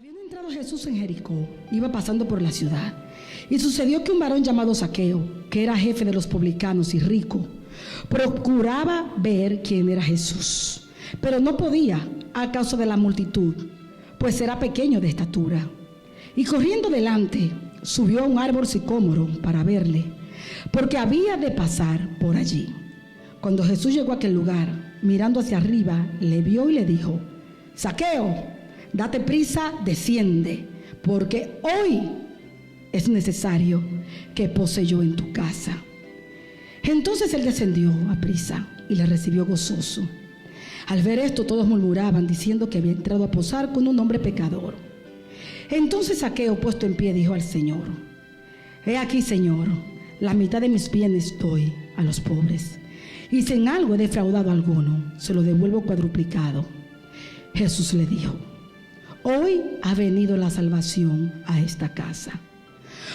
Habiendo entrado Jesús en Jericó, iba pasando por la ciudad, y sucedió que un varón llamado Zaqueo, que era jefe de los publicanos y rico, procuraba ver quién era Jesús, pero no podía a causa de la multitud, pues era pequeño de estatura. Y corriendo delante, subió a un árbol sicómoro para verle, porque había de pasar por allí. Cuando Jesús llegó a aquel lugar, mirando hacia arriba, le vio y le dijo: Zaqueo, date prisa, desciende, porque hoy es necesario que pose yo en tu casa. Entonces él descendió a prisa y le recibió gozoso. Al ver esto, todos murmuraban, diciendo que había entrado a posar con un hombre pecador. Entonces Zaqueo, puesto en pie, dijo al Señor: He aquí, Señor, la mitad de mis bienes doy a los pobres, y si en algo he defraudado a alguno, se lo devuelvo cuadruplicado. Jesús le dijo: Hoy ha venido la salvación a esta casa,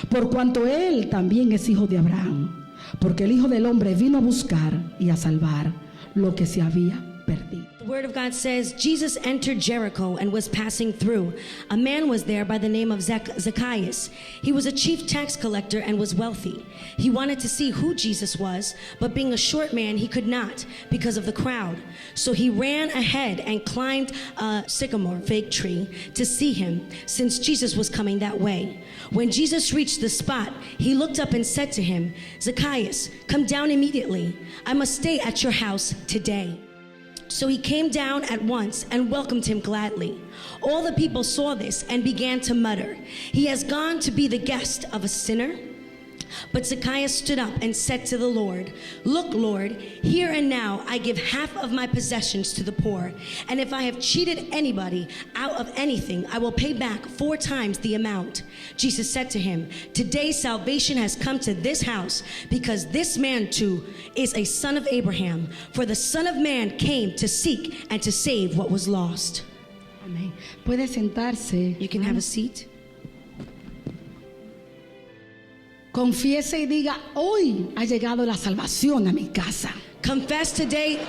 por cuanto él también es hijo de Abraham, porque el Hijo del Hombre vino a buscar y a salvar lo que se había perdido. The word of God says, Jesus entered Jericho and was passing through. A man was there by the name of Zacchaeus. He was a chief tax collector and was wealthy. He wanted to see who Jesus was, but being a short man, he could not because of the crowd. So he ran ahead and climbed a sycamore fig tree to see him, since Jesus was coming that way. When Jesus reached the spot, he looked up and said to him, Zacchaeus, come down immediately. I must stay at your house today. So he came down at once and welcomed him gladly. All the people saw this and began to mutter, He has gone to be the guest of a sinner. But Zacchaeus stood up and said to the Lord, Look, Lord, here and now I give half of my possessions to the poor, and if I have cheated anybody out of anything, I will pay back 4 times the amount. Jesus said to him, Today salvation has come to this house, because this man too is a son of Abraham, for the Son of Man came to seek and to save what was lost. Amén. Puede sentarse. You can have a seat. Confiese y diga: hoy ha llegado la salvación a mi casa. Confess today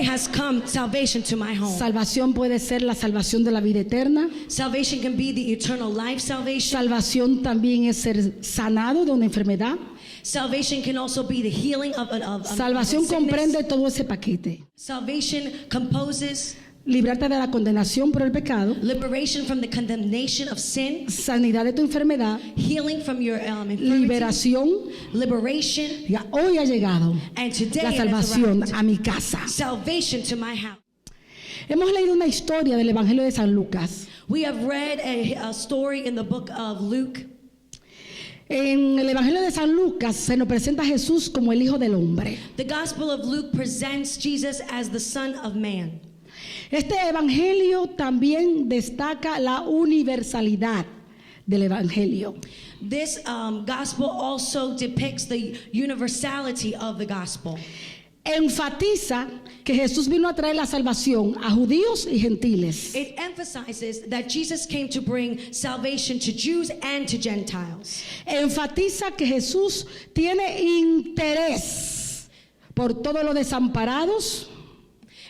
has come salvation to my home. Salvación puede ser la salvación de la vida eterna. Salvation can be the eternal life salvation. Salvación también es ser sanado de una enfermedad. Salvation can also be the healing of Salvación comprende todo ese paquete. Salvation composes Librarte de la condenación por el pecado, liberation from the condemnation of sin, sanidad de tu enfermedad, healing from your infirmity, liberación. liberation, Ya hoy ha llegado and today la it has salvación arrived. a mi casa. Salvation to my house. Hemos leído una historia del Evangelio de San Lucas. We have read a story in the book of Luke. En el Evangelio de San Lucas se nos presenta a Jesús como el Hijo del Hombre. The Gospel of Luke presents Jesus as the Son of Man. Este evangelio también destaca la universalidad del evangelio. This gospel also depicts the universality of the gospel. Enfatiza que Jesús vino a traer la salvación a judíos y gentiles. It emphasizes that Jesus came to bring salvation to Jews and to Gentiles. Enfatiza que Jesús tiene interés por todos los desamparados,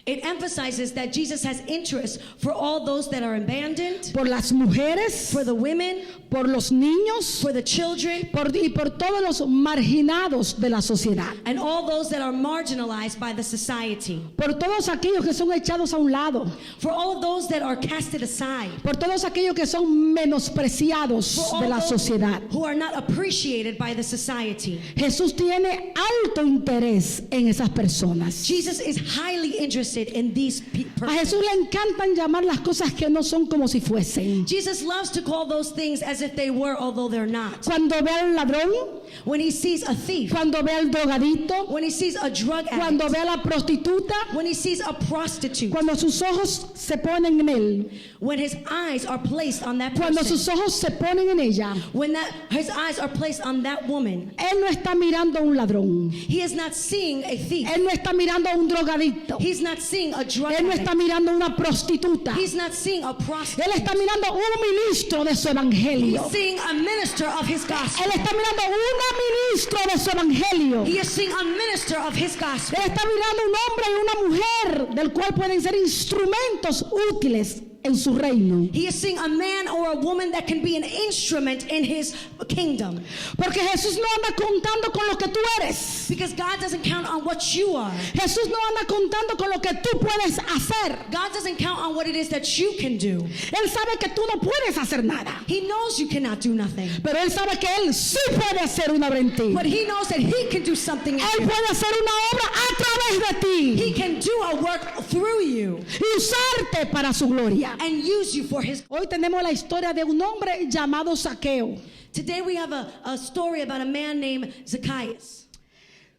It emphasizes that Jesus has interest for all those that are abandoned, por las mujeres, for the women, por los niños, for the children, y por todos los marginados de la sociedad, and all those that are marginalized by the society, por todos aquellos que son echados a un lado, for all of those that are casted aside, por todos aquellos que son menospreciados for de all la those sociedad. who are not appreciated by the society. Jesús tiene alto interés en esas personas. Jesus is highly interested in these A persons. Jesús le encantan llamar las cosas que no son como si fuesen. Jesus loves to call those things as if they were, although they're not. Cuando ve al ladrón, When he sees a thief, cuando ve al drogadicto, when he sees a drug cuando addict, ve a la prostituta, when he sees a prostitute, cuando sus ojos se ponen en él, when his eyes are placed on that cuando person, sus ojos se ponen en ella, when his eyes are placed on that woman, él no está mirando a un ladrón, he is not seeing a thief. él no está mirando a un drogadicto, He's not seeing a drug él no addict. está mirando a una prostituta, He's not seeing a prostitute. él está mirando a un ministro de su evangelio, He's seeing a minister of his gospel. él está mirando a una ministra de su evangelio, He is seeing a minister of his gospel. él está mirando a un hombre y una mujer del cual pueden ser instrumentos útiles en su reino. He is seeing a man or a woman that can be an instrument in his kingdom. Porque Jesús no anda contando con lo que tú eres. Because God doesn't count on what you are. Jesús no anda contando con lo que tú puedes hacer. God doesn't count on what it is that you can do. Él sabe que tú no puedes hacer nada. He knows you cannot do nothing. Pero Él sabe que Él sí puede hacer una obra en ti. But he knows that he can do something in Él you. puede hacer una obra a través de He ti can do a work through you y usarte para su gloria. and use you for his. Hoy tenemos la historia de un hombre llamado Zaqueo. Today we have a story about a man named Zacchaeus.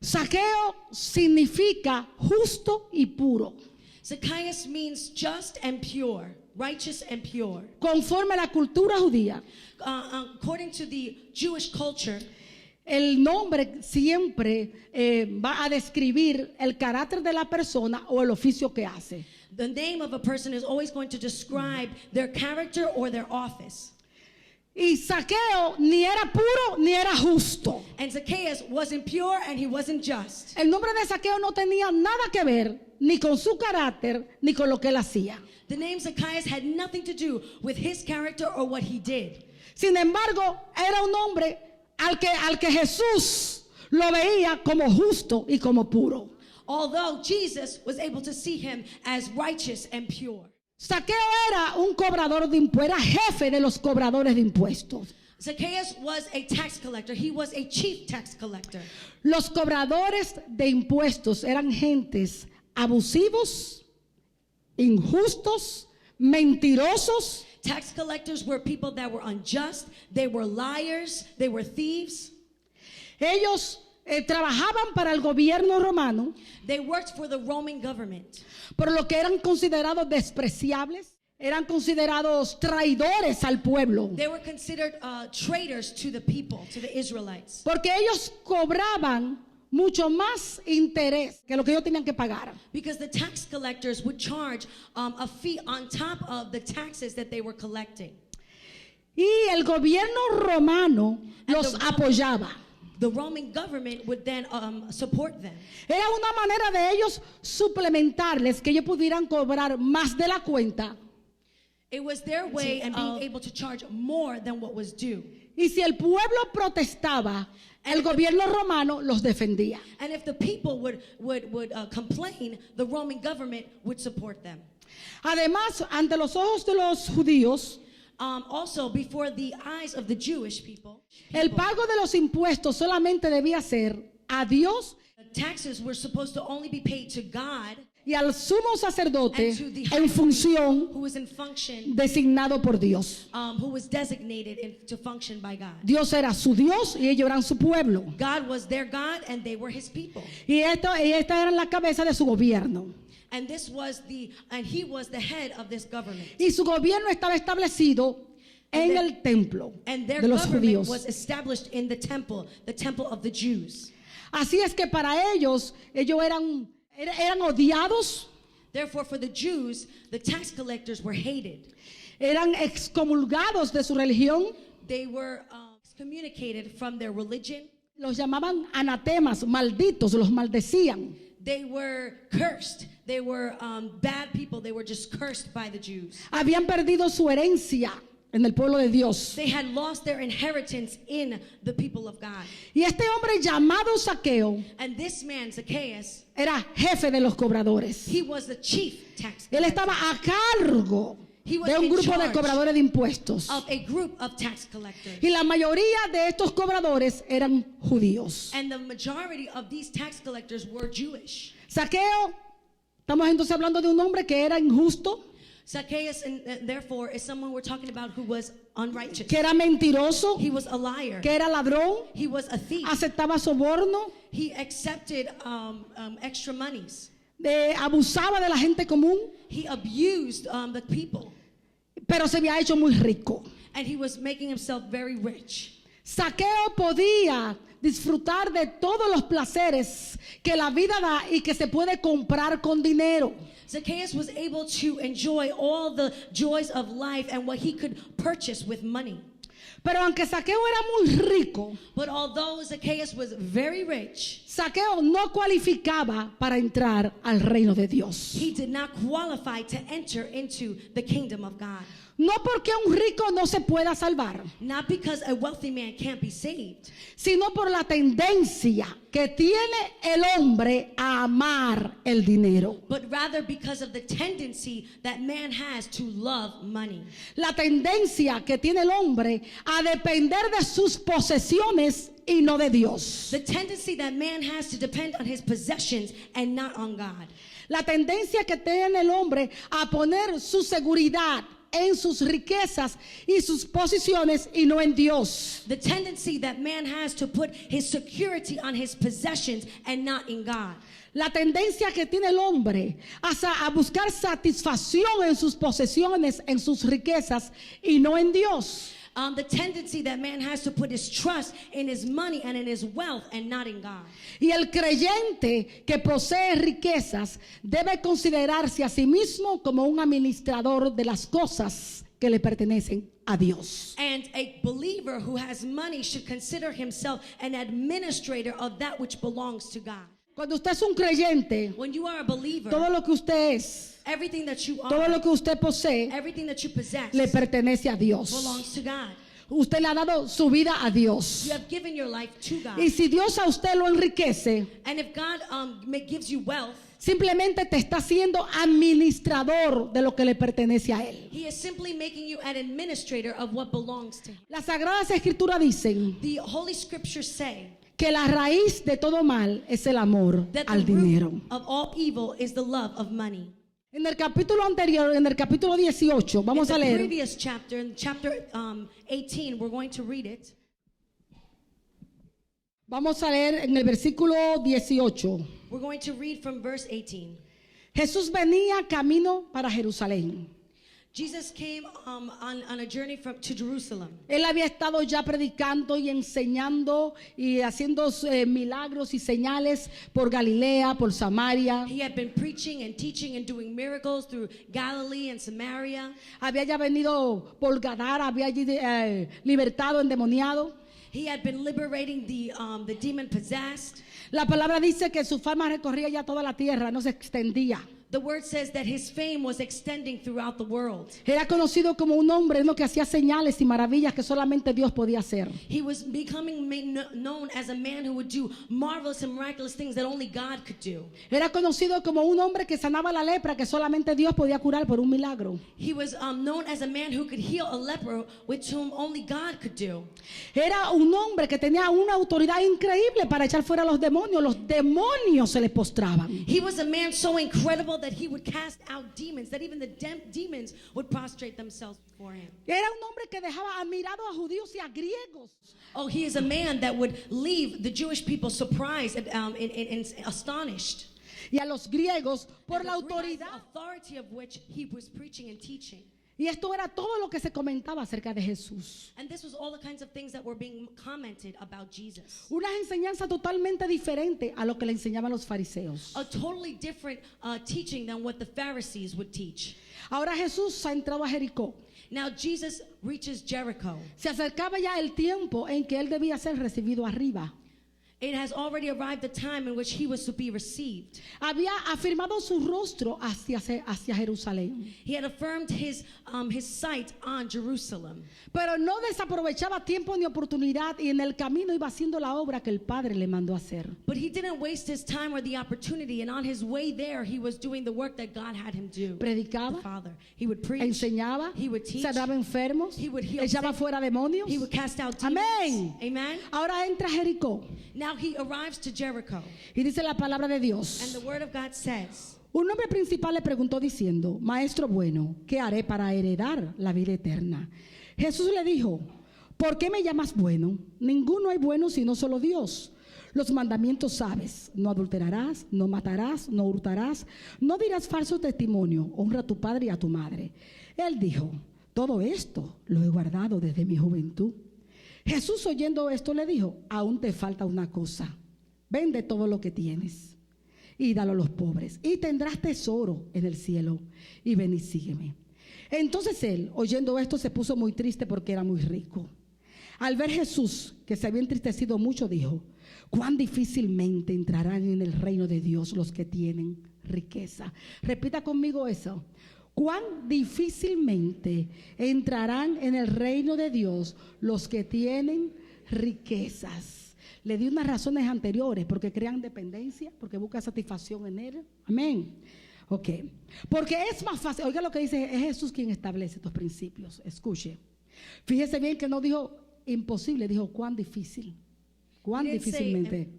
Zaqueo significa justo y puro. Zacchaeus means just and pure, righteous and pure. Conforme a la cultura judía, According to the Jewish culture, el nombre siempre va a describir el carácter de la persona o el oficio que hace. the name of a person is always going to describe their character or their office. Y Zaqueo ni era puro ni era justo. And Zacchaeus wasn't pure and he wasn't just. El nombre de Zaqueo no tenía nada que ver ni con su carácter ni con lo que él hacía. The name Zacchaeus had nothing to do with his character or what he did. Sin embargo, era un hombre al que Jesús lo veía como justo y como puro. Although Jesus was able to see him as righteous and pure. Zaqueo era un cobrador de impuestos, era jefe de los cobradores de impuestos. Zacchaeus was a tax collector. He was a chief tax collector. Los cobradores de impuestos eran gentes abusivos, injustos, mentirosos. Tax collectors were people that were unjust. They were liars. They were thieves. Ellos trabajaban para el gobierno romano, They worked for the Roman government. por lo que eran considerados despreciables, eran considerados traidores al pueblo, They were considered traitors to the people, to the Israelites. porque ellos cobraban mucho más interés que lo que ellos tenían que pagar. Because the tax collectors would charge a fee on top of the taxes that they were collecting. Y el gobierno romano los apoyaba. The Roman government would then support them. Era una manera de ellos suplementarles que ellos pudieran cobrar más de la cuenta. It was their way and being able to charge more than what was due. Y si el pueblo protestaba, el gobierno romano los defendía. And if the people would complain, the Roman government would support them. Además, ante los ojos de los judíos, Also, before the eyes of the Jewish people, el pago de los impuestos solamente debía ser a Dios the taxes were supposed to only be paid to God y al sumo sacerdote and to the high en priest función who was in function, designado por Dios. who was designated to function by God. Dios era su Dios y ellos eran su pueblo. God was their God and they were his people. Y esta era la cabeza de su gobierno. And he was the head of this government. Y su gobierno estaba establecido en el templo And their de los government judíos. was established in the temple of the Jews. Así es que para ellos eran odiados, Therefore, for the Jews, the tax collectors were hated. eran excomulgados de su religión. They were excommunicated from their religion. Los llamaban anatemas, malditos, los maldecían. They were cursed. They were bad people. They were just cursed by the Jews. Habían perdido su herencia en el pueblo de Dios. They had lost their inheritance in the people of God. Y este hombre llamado Zaqueo And this man, Zacchaeus, era jefe de los cobradores. he was the chief tax Él collector estaba a cargo He was de un in grupo de charge cobradores de impuestos. of a group of tax collectors. Y la mayoría de estos cobradores eran judíos. And the majority of these tax collectors were Jewish. Zaqueo, estamos entonces hablando de un hombre que era injusto, Zacchaeus, and therefore, is someone we're talking about who was unrighteous. que era mentiroso, He was a liar. que era ladrón, He was a thief. aceptaba soborno, He accepted extra monies. abusaba de la gente común, He abused the people. pero se había hecho muy rico. And he was making himself very rich. Zaqueo podía disfrutar de todos los placeres que la vida da y que se puede comprar con dinero. Zacchaeus was able to enjoy all the joys of life and what he could purchase with money. Pero aunque Zaqueo era muy rico, But although Zacchaeus was very rich, Zaqueo no cualificaba para entrar al reino de Dios. he did not qualify to enter into the kingdom of God. No porque un rico no se pueda salvar, Not because a wealthy man can't be saved, sino por la tendencia que tiene el hombre a amar el dinero. but rather because of the tendency that man has to love money. La tendencia que tiene el hombre a depender de sus posesiones y no de Dios. The tendency that man has to depend on his possessions and not on God. La tendencia que tiene el hombre a poner su seguridad en sus riquezas y sus posiciones y no en Dios. The tendency that man has to put his security on his possessions and not in God. La tendencia que tiene el hombre a buscar satisfacción en sus posesiones, en sus riquezas y no en Dios. The tendency that man has to put his trust in his money and in his wealth and not in God. Y el creyente que posee riquezas debe considerarse a sí mismo como un administrador de las cosas que le pertenecen a Dios. And a believer who has money should consider himself an administrator of that which belongs to God. Cuando usted es un creyente, When you are a believer, todo lo que usted es, everything that you todo are, lo que usted posee, everything that you possess le pertenece a Dios. belongs to God. Usted le ha dado su vida a Dios. You have given your life to God. Y si Dios a usted lo enriquece, And if God gives you wealth, simplemente te está haciendo administrador de lo que le pertenece a Él. He is simply making you an administrator of what belongs to Him. Las Sagradas Escrituras dicen The Holy Scriptures say que la raíz de todo mal es el amor that al the root dinero. of all evil is the love of money. En el capítulo anterior, en el capítulo 18, vamos In a the leer. previous chapter, in chapter 18, we're going to read it. Vamos a leer en el versículo 18. We're going to read from verse 18. Jesús venía camino para Jerusalén. Jesus came on a journey to Jerusalem. Él había estado ya predicando y enseñando y haciendo milagros y señales por Galilea, por Samaria. He had been preaching and teaching and doing miracles through Galilee and Samaria. Había ya venido por Gadara, había allí libertado endemoniado. He had been liberating the demon possessed. La palabra dice que su fama recorría ya toda la tierra, no se extendía. The word says that his fame was extending throughout the world. Era conocido como un hombre que hacía señales y maravillas que solamente Dios podía hacer. He was becoming known as a man who would do marvelous and miraculous things that only God could do. Era conocido como un hombre que sanaba la lepra que solamente Dios podía curar por un milagro. He was known as a man who could heal a leper, which whom only God could do. Era un hombre que tenía una autoridad increíble para echar fuera a los demonios. Los demonios se le postraban. He was a man so incredible that he would cast out demons, that even the demons would prostrate themselves before him. Era un hombre que dejaba admirado a judíos y a griegos. Oh, he is a man that would leave the Jewish people surprised and astonished. Y a los griegos por la And the autoridad. authority of which he was preaching and teaching. Y esto era todo lo que se comentaba acerca de Jesús. And this was all the kinds of things that were being commented about Jesus. Una enseñanza totalmente diferente a lo que le enseñaban los fariseos. A totally different teaching than what the Pharisees would teach. Ahora Jesús ha entrado a Jericó. Now Jesus reaches Jericho. Se acercaba ya el tiempo en que él debía ser recibido arriba. It has already arrived the time in which he was to be received. Había afirmado su rostro hacia Jerusalén. He had affirmed his sight on Jerusalem. Pero no desaprovechaba tiempo ni oportunidad y en el camino iba haciendo la obra que el Padre le mandó hacer. But he didn't waste his time or the opportunity, and on his way there he was doing the work that God had him do. Predicaba, The Father. He would preach, enseñaba, he would teach, sanaba enfermos, he would heal echaba sick, fuera demonios. he would cast out demons. Amén. Amen. Ahora entra a Jericó Now he arrives to Jericho, y dice la palabra de and Dios. the word of God says, Un hombre principal le preguntó diciendo: Maestro bueno, ¿qué haré para heredar la vida eterna? Jesús le dijo: ¿por qué me llamas bueno? Ninguno hay bueno sino solo Dios. Los mandamientos sabes: no adulterarás, no matarás, no hurtarás, no dirás falso testimonio, honra a tu padre y a tu madre. Él dijo: todo esto lo he guardado desde mi juventud. Jesús, oyendo esto, le dijo: aún te falta una cosa. Vende todo lo que tienes y dalo a los pobres, y tendrás tesoro en el cielo, y ven y sígueme. Entonces él, oyendo esto, se puso muy triste porque era muy rico. Al ver Jesús, que se había entristecido mucho, dijo: cuán difícilmente entrarán en el reino de Dios los que tienen riqueza. Repita conmigo eso. Cuán difícilmente entrarán en el reino de Dios los que tienen riquezas. Le di unas razones anteriores: porque crean dependencia, porque buscan satisfacción en él. Amén. Ok. Porque es más fácil. Oiga lo que dice, es Jesús quien establece estos principios. Escuche. Fíjese bien que no dijo imposible, dijo cuán difícil. Cuán He didn't say difícilmente.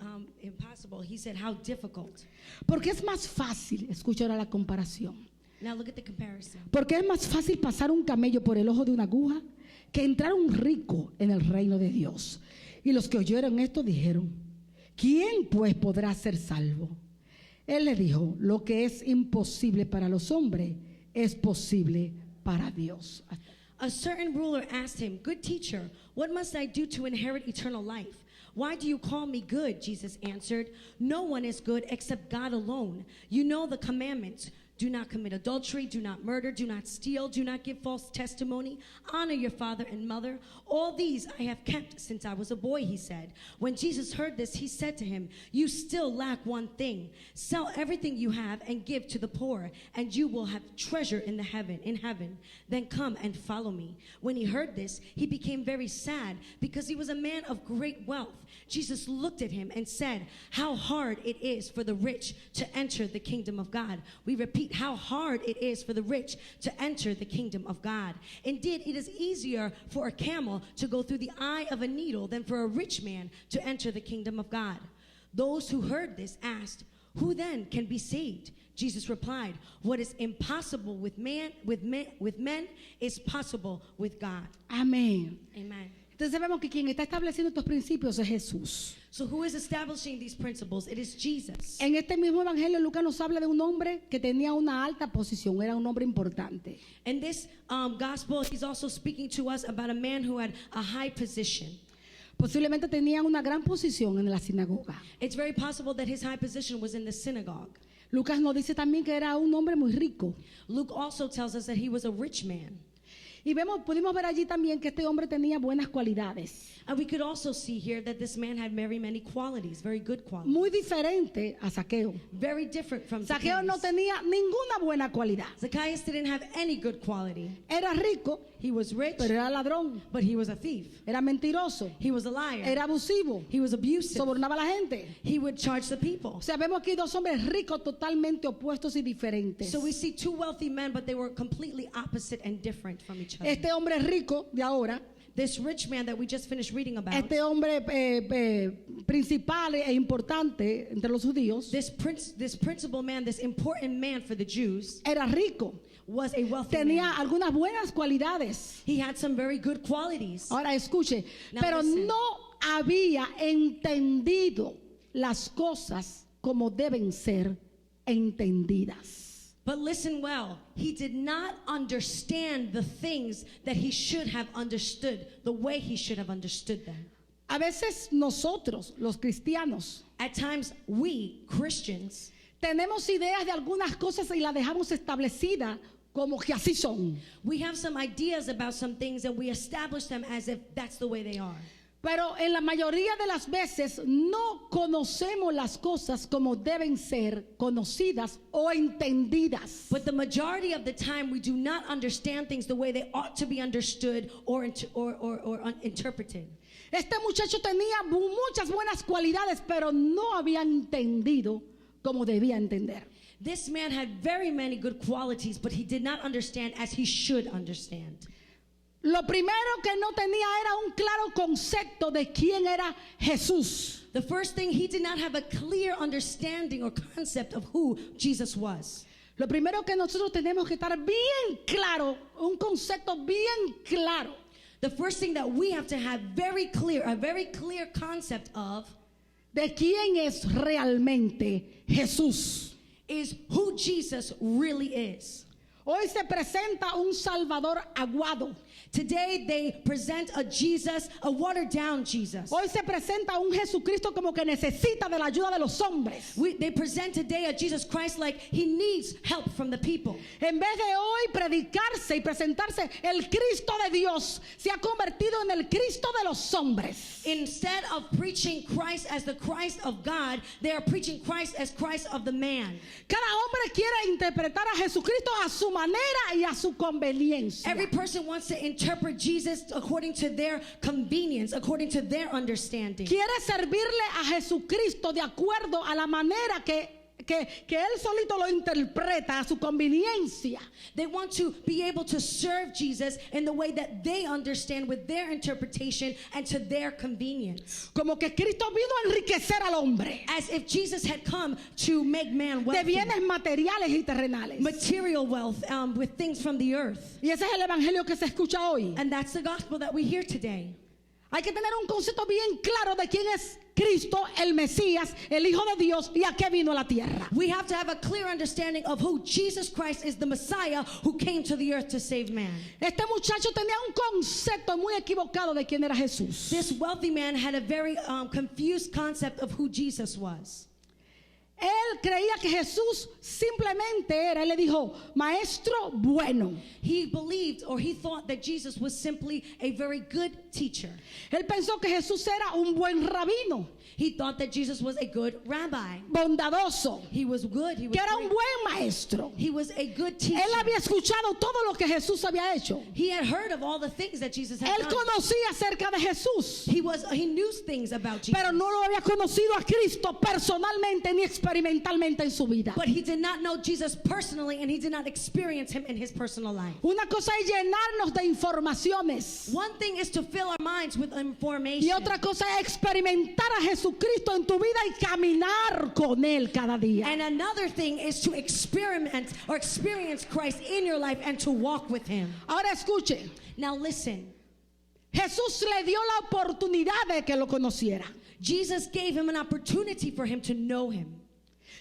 impossible. He said how difficult. Porque es más fácil, escucha ahora la comparación. Now look at the comparison. Porque es más fácil pasar un camello por el ojo de una aguja que entrar un rico en el reino de Dios. Y los que oyeron esto dijeron: ¿quién pues podrá ser salvo? Él le dijo: lo que es imposible para los hombres es posible para Dios. A certain ruler asked him, "Good teacher, what must I do to inherit eternal life?" "Why do you call me good?" Jesus answered. "No one is good except God alone. You know the commandments. Do not commit adultery, do not murder, do not steal, do not give false testimony, honor your father and mother. All these I have kept since I was a boy," he said. When Jesus heard this, he said to him, "You still lack one thing. Sell everything you have and give to the poor, and you will have treasure in heaven. Then come and follow me." When he heard this, he became very sad because he was a man of great wealth. Jesus looked at him and said, "How hard it is for the rich to enter the kingdom of God." We repeat, how hard it is for the rich to enter the kingdom of God. Indeed, it is easier for a camel to go through the eye of a needle than for a rich man to enter the kingdom of God. Those who heard this asked, "Who then can be saved?" Jesus replied, "What is impossible with men is possible with God." Amén. Amen. Entonces vemos que quien está estableciendo estos principios es Jesús. So who is establishing these principles? It is Jesus. En este mismo evangelio Lucas nos habla de un hombre que tenía una alta posición, era un hombre importante. In this gospel, he's also speaking to us about a man who had a high position. Posiblemente tenía una gran posición en la sinagoga. It's very possible that his high position was in the synagogue. Lucas nos dice también que era un hombre muy rico. Luke also tells us that he was a rich man. Y pudimos ver allí también que este hombre tenía buenas cualidades. And we could also see here that this man had very many qualities, very good qualities. Muy diferente a Zaqueo. Very different from Zaqueo no Zacchaeus. tenía ninguna buena cualidad. Zacchaeus didn't have any good quality. Era rico, He was rich, pero era ladrón. but he was a thief. Era mentiroso. He was a liar. Era abusivo. He was abusive. Sobornaba a la gente. He would charge the people. O sea, vemos aquí dos hombres ricos totalmente opuestos y diferentes. So we see two wealthy men, but they were completely opposite and different from each other. Este hombre rico de ahora, This rich man that we just finished reading about, este hombre principal e importante entre los judíos, this principal man, this important man for the Jews, era rico. was a wealthy Tenía man. algunas buenas cualidades. He had some very good qualities. Ahora escuche, Now pero listen. no había entendido las cosas como deben ser entendidas. But listen well, he did not understand the things that he should have understood, the way he should have understood them. A veces nosotros, los cristianos, At times, we, Christians, tenemos ideas de algunas cosas y las dejamos establecidas como que así son. we have some ideas about some things and we establish them as if that's the way they are. Pero en la mayoría de las veces no conocemos las cosas como deben ser conocidas o entendidas. But the majority of the time, we do not understand things the way they ought to be understood or interpreted. Este muchacho tenía muchas buenas cualidades, pero no había entendido como debía entender. This man had very many good qualities, but he did not understand as he should understand. Lo primero que no tenía era un claro concepto de quién era Jesús. The first thing, he did not have a clear understanding or concept of who Jesus was. Lo primero que nosotros tenemos que estar bien claro, un concepto bien claro, The first thing that we have to have a very clear concept of, de quién es realmente Jesús. is who Jesus really is. Hoy se presenta un Salvador aguado. Today they present a Jesus, a watered down Jesus. Hoy se presenta un Jesucristo como que necesita de la ayuda de los hombres. They present today a Jesus Christ like he needs help from the people. En vez de hoy predicarse y presentarse el Cristo de Dios, se ha convertido en el Cristo de los hombres. Instead of preaching Christ as the Christ of God, they are preaching Christ as Christ of the man. Cada hombre quiere interpretar a Jesucristo a su manera y a su conveniencia. Every person wants to interpret Jesus according to their convenience, according to their understanding. Quiere servirle a Jesucristo de acuerdo a la manera que él solito lo interpreta a su conveniencia. They want to be able to serve Jesus in the way that they understand with their interpretation and to their convenience. Como que Cristo vino a enriquecer al hombre As if Jesus had come to make man de wealthy. bienes materiales y terrenales. Material wealth with things from the earth. Y ese es el evangelio que se escucha hoy. And that's the gospel that we hear today. Hay que tener un concepto bien claro de quién es Cristo, el Mesías, el Hijo de Dios y a qué vino a la tierra. We have to have a clear understanding of who Jesus Christ is, the Messiah who came to the earth to save man. Este muchacho tenía un concepto muy equivocado de quién era Jesús. This wealthy man had a very confused concept of who Jesus was. Él creía que Jesús simplemente era, él le dijo, maestro bueno. He believed or he thought that Jesus was simply a very good teacher. Él pensó que Jesús era un buen rabino, He thought that Jesus was a good rabbi. bondadoso, He was good. He was que era un great. buen maestro. He was a good teacher. Él había escuchado todo lo que Jesús había hecho. He had heard of all the things that Jesus had Él done. conocía acerca de Jesús, He knew things about Jesus. pero no lo había conocido a Cristo personalmente ni experimentalmente en su vida. But he did not know Jesus personally, and he did not experience him in his personal life. Una cosa es llenarnos de informaciones One thing is to fill our minds with information. y otra cosa es experimentar a Jesucristo en tu vida y caminar con Él cada día. And another thing is to experiment or experience Christ in your life and to walk with him. Ahora escuche, Now listen. Jesús le dio la oportunidad de que lo conociera. Jesus gave him an opportunity for him to know him.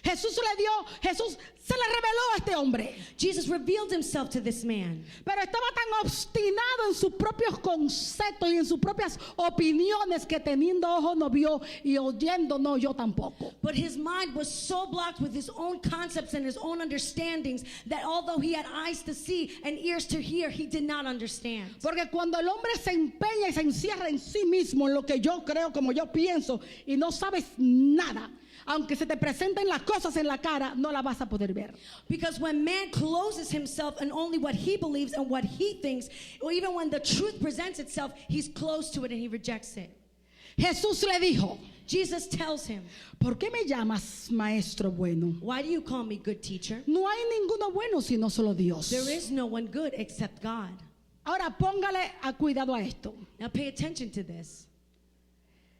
Jesús se le reveló a este hombre, Jesus revealed himself to this man. pero estaba tan obstinado en sus propios conceptos y en sus propias opiniones que teniendo ojos no vio y oyendo no oyó tampoco. But his mind was so blocked with his own concepts and his own understandings that although he had eyes to see and ears to hear, he did not understand. Porque cuando el hombre se empeña y se encierra en sí mismo, en lo que yo creo, como yo pienso, y no sabes nada, aunque se te presenten las cosas en la cara, no las vas a poder ver. Because when man closes himself in only what he believes and what he thinks, or even when the truth presents itself, he's close to it and he rejects it. Jesús le dijo, Jesus tells him, ¿por qué me llamas maestro bueno? why do you call me good teacher? No hay ninguno bueno sino solo Dios. There is no one good except God. Ahora póngale a cuidado a esto. Now pay attention to this.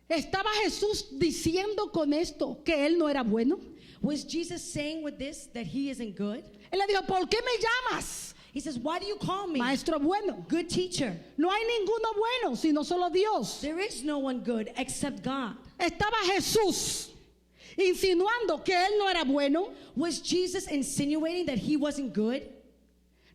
¿Estaba Jesús diciendo con esto que él no era bueno? Was Jesus saying with this that he isn't good? Él le dijo, ¿por qué me llamas He says, why do you call me maestro bueno? good teacher? No hay ninguno bueno sino solo Dios. There is no one good except God. Estaba Jesús insinuando que él no era bueno. Was Jesus insinuating that he wasn't good?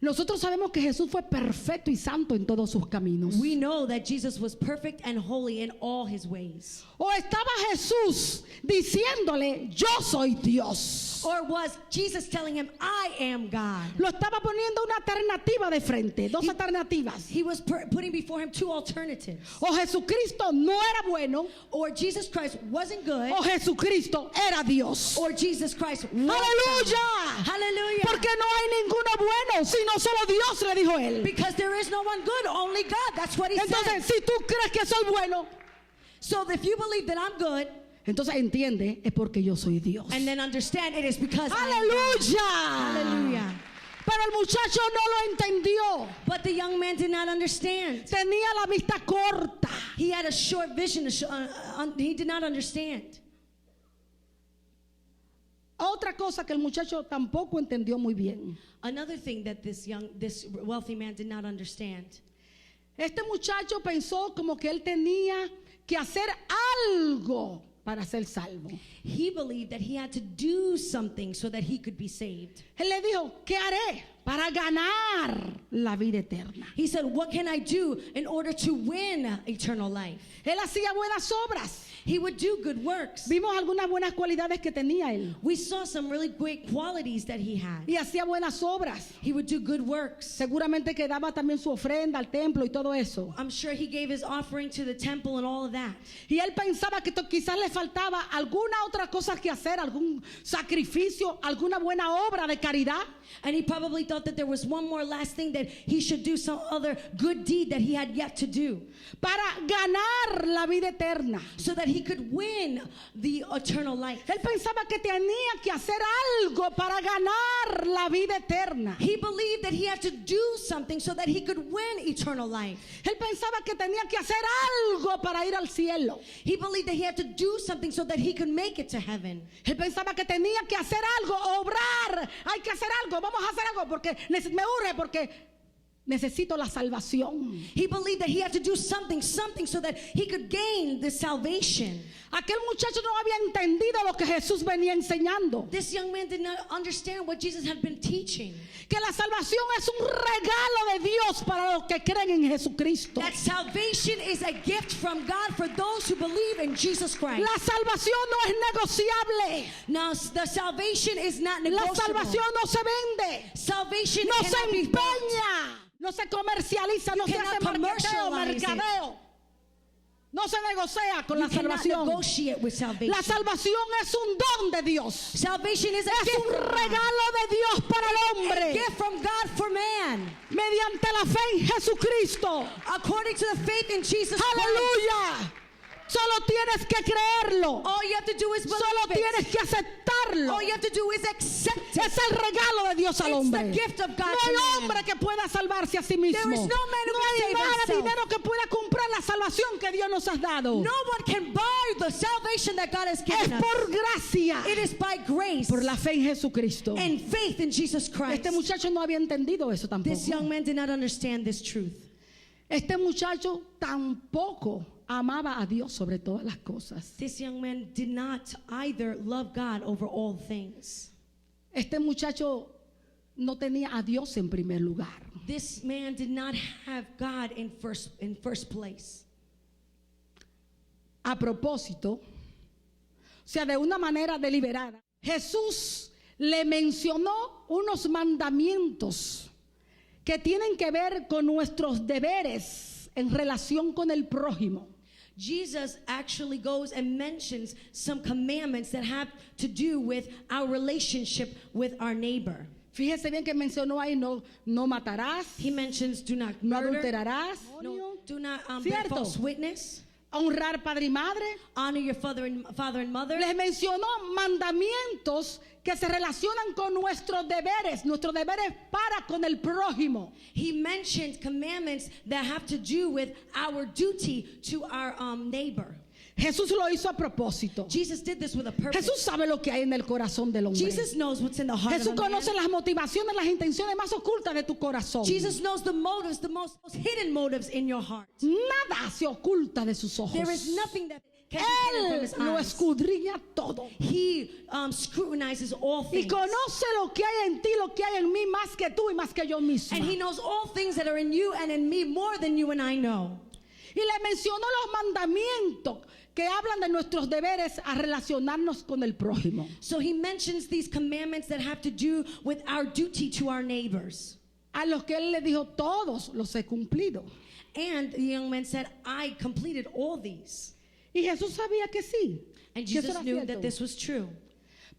Nosotros sabemos que Jesús fue perfecto y santo en todos sus caminos. We know that Jesus was perfect and holy in all his ways. O estaba Jesús diciéndole, yo soy Dios. Or was Jesus telling him, I am God? Lo estaba poniendo una alternativa de frente, dos alternativas. He was putting before him two alternatives. O Jesucristo no era bueno, Or Jesus Christ wasn't good, o Jesucristo era Dios. or Jesus Christ was God. ¡Aleluya! Hallelujah. Porque no hay ninguno bueno, sino solo Dios, le dijo él. Because there is no one good, only God. That's what he Entonces, said. si tú crees que soy bueno, So if you believe that I'm good, entonces entiende, es porque yo soy Dios. and then understand it is because I am God. ¡Aleluya! Hallelujah. Pero el muchacho no lo entendió. But the young man did not understand. Tenía la vista corta. He had a short vision. He did not understand. Otra cosa que el muchacho tampoco entendió muy bien. Another thing that this wealthy man did not understand. Este muchacho pensó como que él tenía que hacer algo para ser salvo. He believed that he had to do something so that he could be saved. Él le dijo, ¿qué haré para ganar la vida eterna. He said, what can I do in order to win eternal life? Él hacía buenas obras. He would do good works. Vimos algunas buenas cualidades que tenía él. We saw some really great qualities that he had. Y hacía buenas obras. He would do good works. Seguramente que daba también su ofrenda al templo y todo eso. I'm sure he gave his offering to the temple and all of that. Y él pensaba que quizás le faltaba alguna otra cosa que hacer, algún sacrificio, alguna buena obra de caridad. And he probably thought that there was one more last thing that he should do, some other good deed that he had yet to do. Para ganar la vida eterna. So that he could win the eternal life. Él pensaba que tenía que hacer algo para ganar la vida eterna. He believed that he had to do something so that he could win eternal life. Él pensaba que tenía que hacer algo para ir al cielo. He believed that he had to do something so that he could make it to heaven. Él pensaba que tenía que hacer algo, obrar. Hay que hacer algo, vamos a hacer algo porque me urge, porque necesito la salvación. He believed that he had to do something so that he could gain the salvation. Aquel muchacho no había entendido lo que Jesús venía enseñando. This young man did not understand what Jesus had been teaching. Que la salvación es un regalo de Dios para los que creen en Jesucristo. That salvation is a gift from God for those who believe in Jesus Christ. La salvación no es negociable. Now, the salvation is not La negotiable. salvación no se vende. Salvation No se cannot be bought. empeña. No se comercializa. No se cannot hace commercialize it. mercadeo. No se negocia con la You cannot salvación. negotiate with salvation. La salvación es un don de Dios. Salvation is a Es gift un from God. regalo de Dios para el A hombre. gift from God for man. Mediante la fe en Jesucristo. According to the faith in Jesus Christ. Aleluya. Solo tienes que creerlo. All you have to do is Solo believe tienes it. que aceptarlo. All you have to do is accept it. Es el regalo de Dios al It's hombre. the gift of God No to hay man. hombre que pueda salvarse a sí mismo. There is no man who No can hay save nada, himself. dinero que pueda comprar la salvación que Dios nos ha dado. No one can buy the salvation that God has Es given us. por gracia, It is by grace por la fe en Jesucristo. and faith in Jesus Christ. Este muchacho no había entendido eso tampoco. This young man did not understand this truth. Este muchacho tampoco amaba a Dios sobre todas las cosas. This young man did not either love God over all things. Este muchacho no tenía a Dios en primer lugar. This man did not have God in first place. A propósito, o sea, de una manera deliberada, Jesús le mencionó unos mandamientos que tienen que ver con nuestros deberes en relación con el prójimo. Jesus actually goes and mentions some commandments that have to do with our relationship with our neighbor. Fíjese bien que mencionó ahí no matarás, He mentions do not no murder, adulterarás, no, do not bear Cierto. false witness, honrar padre y madre. honor your father and mother. Les mencionó mandamientos que se relacionan con nuestros deberes para con el prójimo. He mentioned commandments that have to do with our duty to our neighbor. Jesús lo hizo a propósito. Jesus did this with a purpose. Jesús sabe lo que hay en el corazón del hombre. Jesus knows what's in the heart Jesús of a man. conoce las motivaciones, las intenciones más ocultas de tu corazón. Jesus knows the motives, the most hidden motives in your heart. Nada se oculta de sus ojos. There is nothing that can be hidden from Él his lo eyes. escudriña todo. He scrutinizes all Y things. conoce lo que hay en ti, lo que hay en mí, más que tú y más que yo misma. And he knows all things that are in you and in me more than you and I know. Y le mencionó los mandamientos que hablan de nuestros deberes a relacionarnos con el prójimo. So he mentions these commandments that have to do with our duty to our neighbors. A los que él le dijo, todos los he cumplido. And the young man said, I completed all these. Y Jesús sabía que sí. And que eso Jesus era knew cierto. that this was true.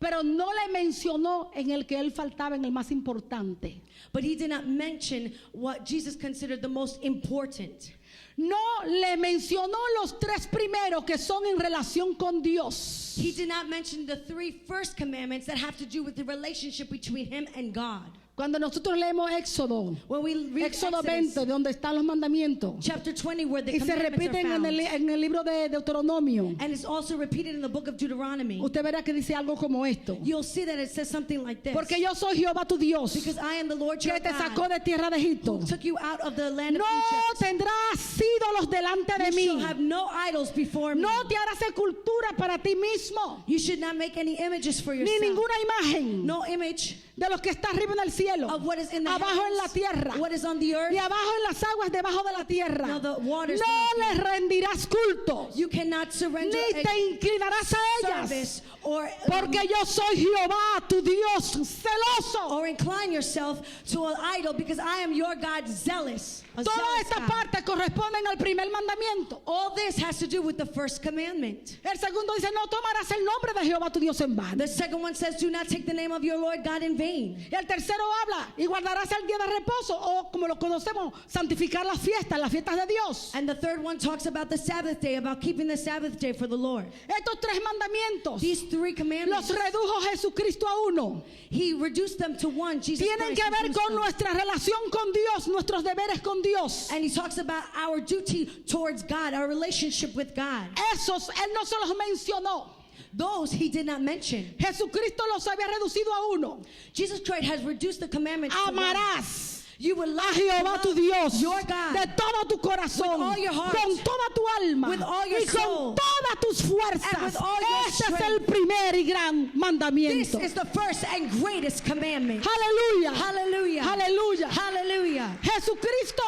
Pero no le mencionó en el que él faltaba, en el más importante. But he did not mention what Jesus considered the most important. No le mencionó los tres primeros que son en relación con Dios. He did not mention the three first commandments that have to do with the relationship between him and God. Cuando nosotros leemos Éxodo, When we read Éxodo Exodus, 20, donde están los mandamientos, chapter 20, where the y se commandments are repiten found, en el libro de Deuteronomio, and it's also repeated in the book of Deuteronomy, usted verá que dice algo como esto. you'll see that it says something like this. Porque yo soy Jehová tu Dios, Because I am the Lord your que te God, sacó de tierra de Egipto. who took you out of the land No of Egypt. tendrás ídolos delante de You shall mí. have no idols before me. No te harás sepultura para ti mismo, You should not make any images for ni yourself. ninguna imagen No image de lo que está arriba en el cielo, of what is in the abajo en la heavens, tierra what is on the earth. y abajo en las aguas debajo de la tierra. No, the waters No les rendirás culto, You cannot surrender ni te inclinarás a ellas, service or porque yo soy Jehová, tu Dios celoso. or incline yourself to an idol, because I am your God, zealous. A Toda zealous esta God. parte corresponden al primer mandamiento. All this has to do with the first commandment. El segundo dice, no tomarás el nombre de Jehová tu Dios en vano. The second one says, do not take the name of your Lord God in vain. Y el tercero habla, y guardarás el día de reposo, o como lo conocemos, santificar las fiestas de Dios. And the third one talks about the Sabbath day, about keeping the Sabbath day for the Lord. Estos tres mandamientos These three commandments, los redujo Jesucristo a uno. he reduced them to one. Jesus Tienen Christ que ver reduced con them. nuestra relación con Dios, nuestros deberes con Dios. And he talks about our duty towards God, our relationship with God. Esos Él no se los mencionó. Those he did not mention. Jesucristo los había reducido a uno. Jesus Christ has reduced the commandments to one. Amarás You will a love Jehová tu Dios your God de todo tu corazón, with all your heart, con toda tu alma with all your y con soul, todas tus and fuerzas. with all your Este es strength. el primer y gran This mandamiento. is the first and greatest commandment. Aleluya. Hallelujah. Aleluya. Hallelujah. Jesucristo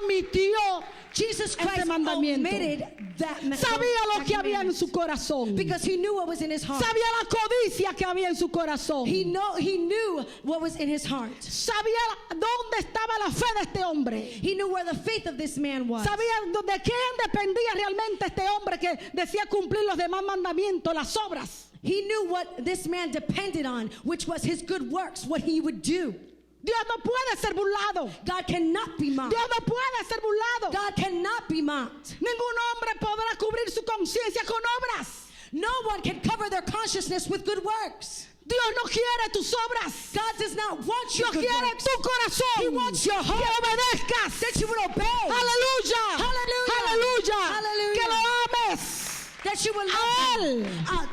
omitió Jesus Christ mandamiento. omitted that Sabía lo that que había en commandment su corazón. because he knew what was in his heart. Sabía la codicia que había en su corazón. He knew what was in his heart. Sabía dónde estaba la fe de este hombre. He knew where the faith of this man was. Sabía de quién dependía realmente este hombre que decía cumplir los demás mandamientos, las obras. He knew what this man depended on, which was his good works, what he would do. Dios no puede ser burlado. God cannot be mocked. Dios no puede ser burlado. God cannot be mocked. Ningún hombre podrá cubrir su conciencia con obras. No one can cover their consciousness with good works. Dios no quiere tus obras. God does not want your Dios good quiere works. tu corazón. He wants your heart. Que obedezcas. That you would obey. Aleluya. Hallelujah. Aleluya. Hallelujah. Que lo ames. That you will A love Él. him. A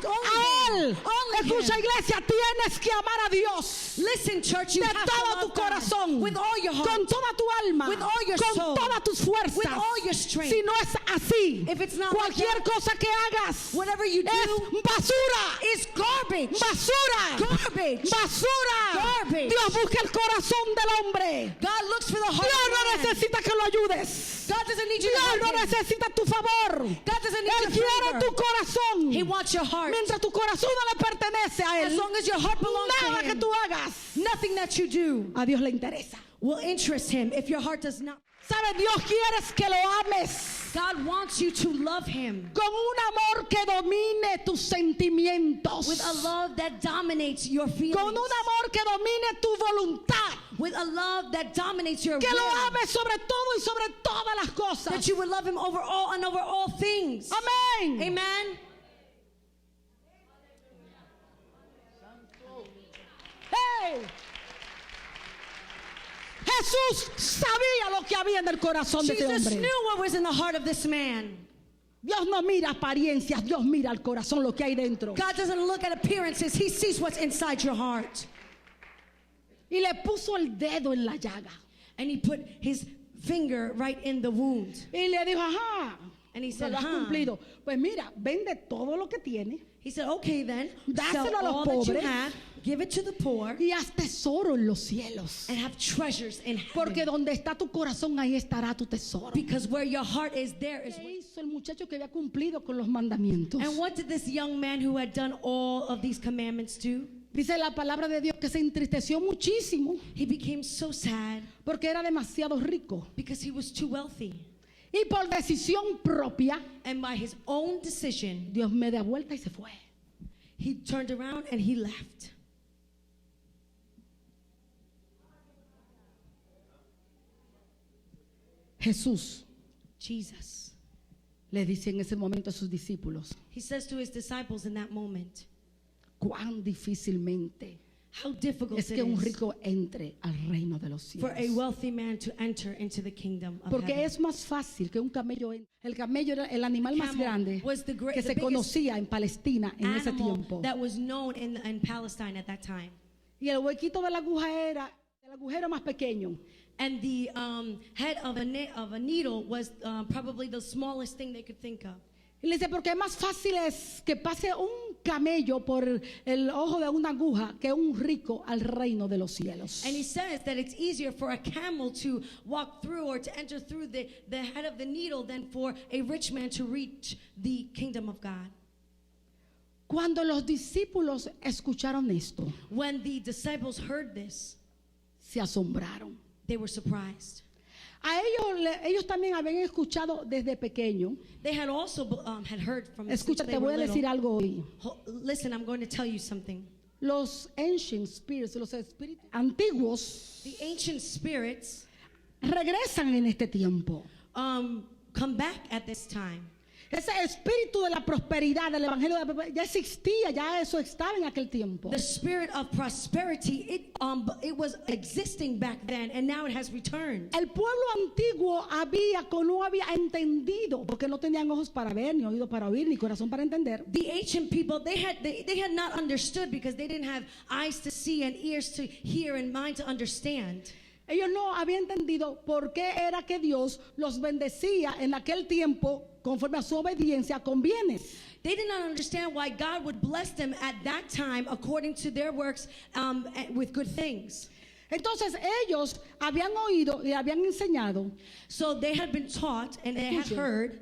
Él. Only Escucha, him. iglesia, tienes que amar a Dios. Listen, church, you De have to todo love tu God corazón. with all your heart, Con toda tu alma. with all your Con soul, todas tus fuerzas. with all your strength. Si no es así, If it's not like cualquier that, cosa que hagas whatever you es do basura. is garbage. Basura. Garbage. Basura. Garbage. Dios busca el corazón del hombre. God looks for the heart Dios of no man. necesita que lo ayudes. God doesn't need you to Dios help no him. necesita tu favor. God doesn't need Él your quiere favor. tu corazón. He wants your heart. Mientras tu corazón no le pertenece a As Él, long as your heart belongs nada to que him, tú hagas nothing that you do a Dios le interesa. will interest him if your heart does not. ¿Sabes? Dios quiere que lo ames God wants you to love him con un amor que domine tus sentimientos. with a love that dominates your feelings. Con un amor que domine tu voluntad. With a love that dominates your Que lo will. ames sobre todo y sobre todas las cosas. That you would love him over all and over all things. Amén. Amen. Hey. Jesús sabía lo que había en el corazón de este Jesus hombre. knew what was in the heart of this man. Dios no mira apariencias, Dios mira al corazón, lo que hay dentro. God doesn't look at appearances. He sees what's inside your heart. Y le puso el dedo en la llaga. And he put his finger right in the wound. Y le dijo, ajá, And he se said, lo has huh. cumplido. Pues mira, vende todo lo que tiene He said, okay then, Dáselo sell a los all that you pobres. have, give it to the poor, y haz tesoro en los cielos. and have treasures in Porque heaven. donde está tu corazón, ahí estará tu tesoro. Because where your heart is, there is. ¿Qué hizo el muchacho que había cumplido con los mandamientos? And what did this young man who had done all of these commandments do? Dice la palabra de Dios que se entristeció muchísimo He became so sad porque era demasiado rico. because he was too wealthy. Y por decisión propia, And by his own decision, Dios me da vuelta y se fue. he turned around and he left. Jesús Jesus. le dice en ese momento a sus discípulos, He says to his disciples in that moment, cuán difícilmente how difficult es it que un is rico entre al reino de los for a cielos. wealthy man to enter into the kingdom of Porque heaven. es más fácil que un camello entre. El camello era el animal más Camel grande was the que se biggest conocía en Palestina en ese Animal tiempo. that was known in Palestine at that time. Y el huequito de la aguja era el agujero más pequeño. And the head of a needle was probably the smallest thing they could think of. Y le dice, porque es más fácil es que pase un camello por el ojo de una aguja que un rico al reino de los cielos. And he says that it's easier for a camel to walk through or to enter through the head of the needle than for a rich man to reach the kingdom of God. Cuando los discípulos escucharon esto, When the disciples heard this, se asombraron. they were surprised. A ellos también habían escuchado desde pequeño. They had also had heard from Escucha, since they te were voy a decir little. algo hoy. Listen, I'm going to tell you something. Los ancient spirits, los espíritus antiguos, The ancient spirits regresan en este tiempo. come back at this time. Ese espíritu de la prosperidad, del evangelio de la prosperidad, ya existía, ya eso estaba en aquel tiempo. The spirit of prosperity, it was existing back then, and now it has returned. El pueblo antiguo no había entendido, porque no tenían ojos para ver, ni oídos para oír, ni corazón para entender. The ancient people, they had not understood because they didn't have eyes to see and ears to hear and mind to understand. Ellos no habían entendido por qué era que Dios los bendecía en aquel tiempo conforme a su obediencia con bienes. They did not understand why God would bless them at that time according to their works with good things. Entonces ellos habían oído y habían enseñado So they had been taught and they had Escuchen. heard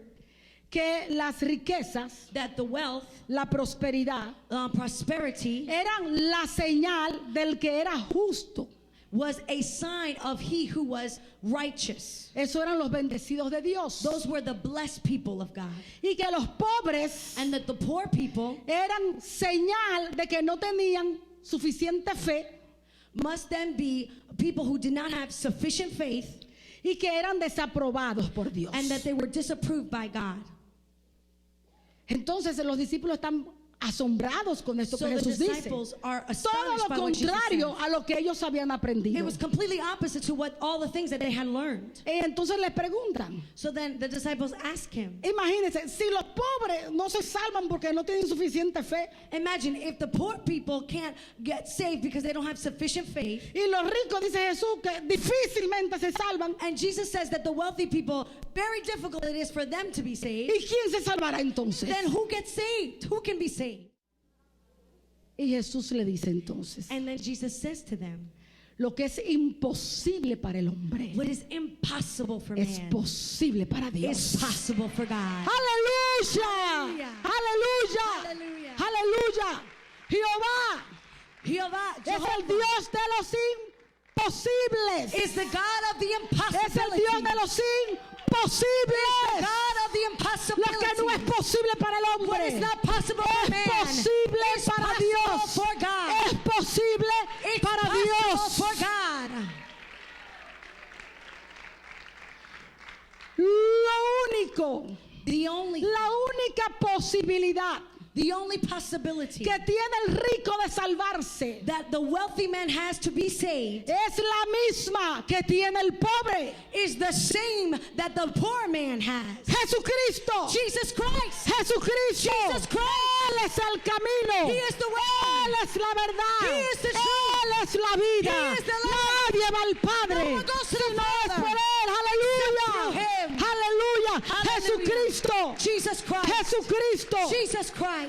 que las riquezas, that the wealth, la prosperidad, prosperity eran la señal del que era justo. was a sign of he who was righteous. Eso eran los bendecidos de Dios. Those were the blessed people of God. Y que los pobres And that the poor people eran señal de que no tenían suficiente fe must then be people who did not have sufficient faith y que eran desaprobados por Dios. and that they were disapproved by God. Entonces los discípulos están asombrados con esto So que the Jesús dice. disciples are Todo astonished lo by what Jesus contrario said. a lo que ellos habían aprendido. It was completely opposite to what all the things that they had learned. Y entonces les preguntan, So then the disciples asked him, imagínense, si los pobres no se salvan porque no tienen suficiente fe imagine if the poor people can't get saved because they don't have sufficient faith, y los ricos, dice Jesús, que difícilmente se salvan, and Jesus says that the wealthy people, very difficult it is for them to be saved, ¿y quién se salvará entonces? then who gets saved? Who can be saved? Y Jesús le dice entonces, And then Jesus says to them, lo que es imposible para el hombre what is impossible for es man posible para is Dios. possible for God. Aleluya, aleluya, Hallelujah. aleluya. Jehová Jehová, es el Dios de los imposibles. is the God of the Es el impossibility. Dios de los imposibles. God of the Lo impossibility. que no es posible para el What hombre is not possible for es man posible is para possible Dios. for God. Es posible It's para possible Dios. for God. La única posibilidad The only possibility que tiene el rico de salvarse that the wealthy man has to be saved es la misma que tiene el pobre. is the same that the poor man has. Jesucristo. Jesus Christ. Jesucristo. Jesus Christ. Él es el camino. He is the way. Él es la verdad. He is the truth. Él es la vida. He is the life. Nadie va al Padre. No one goes to the si no es Father por Él. through Aleluya. him. Aleluya. Hallelujah. Jesucristo. Jesus Christ. Jesucristo. Jesus Christ.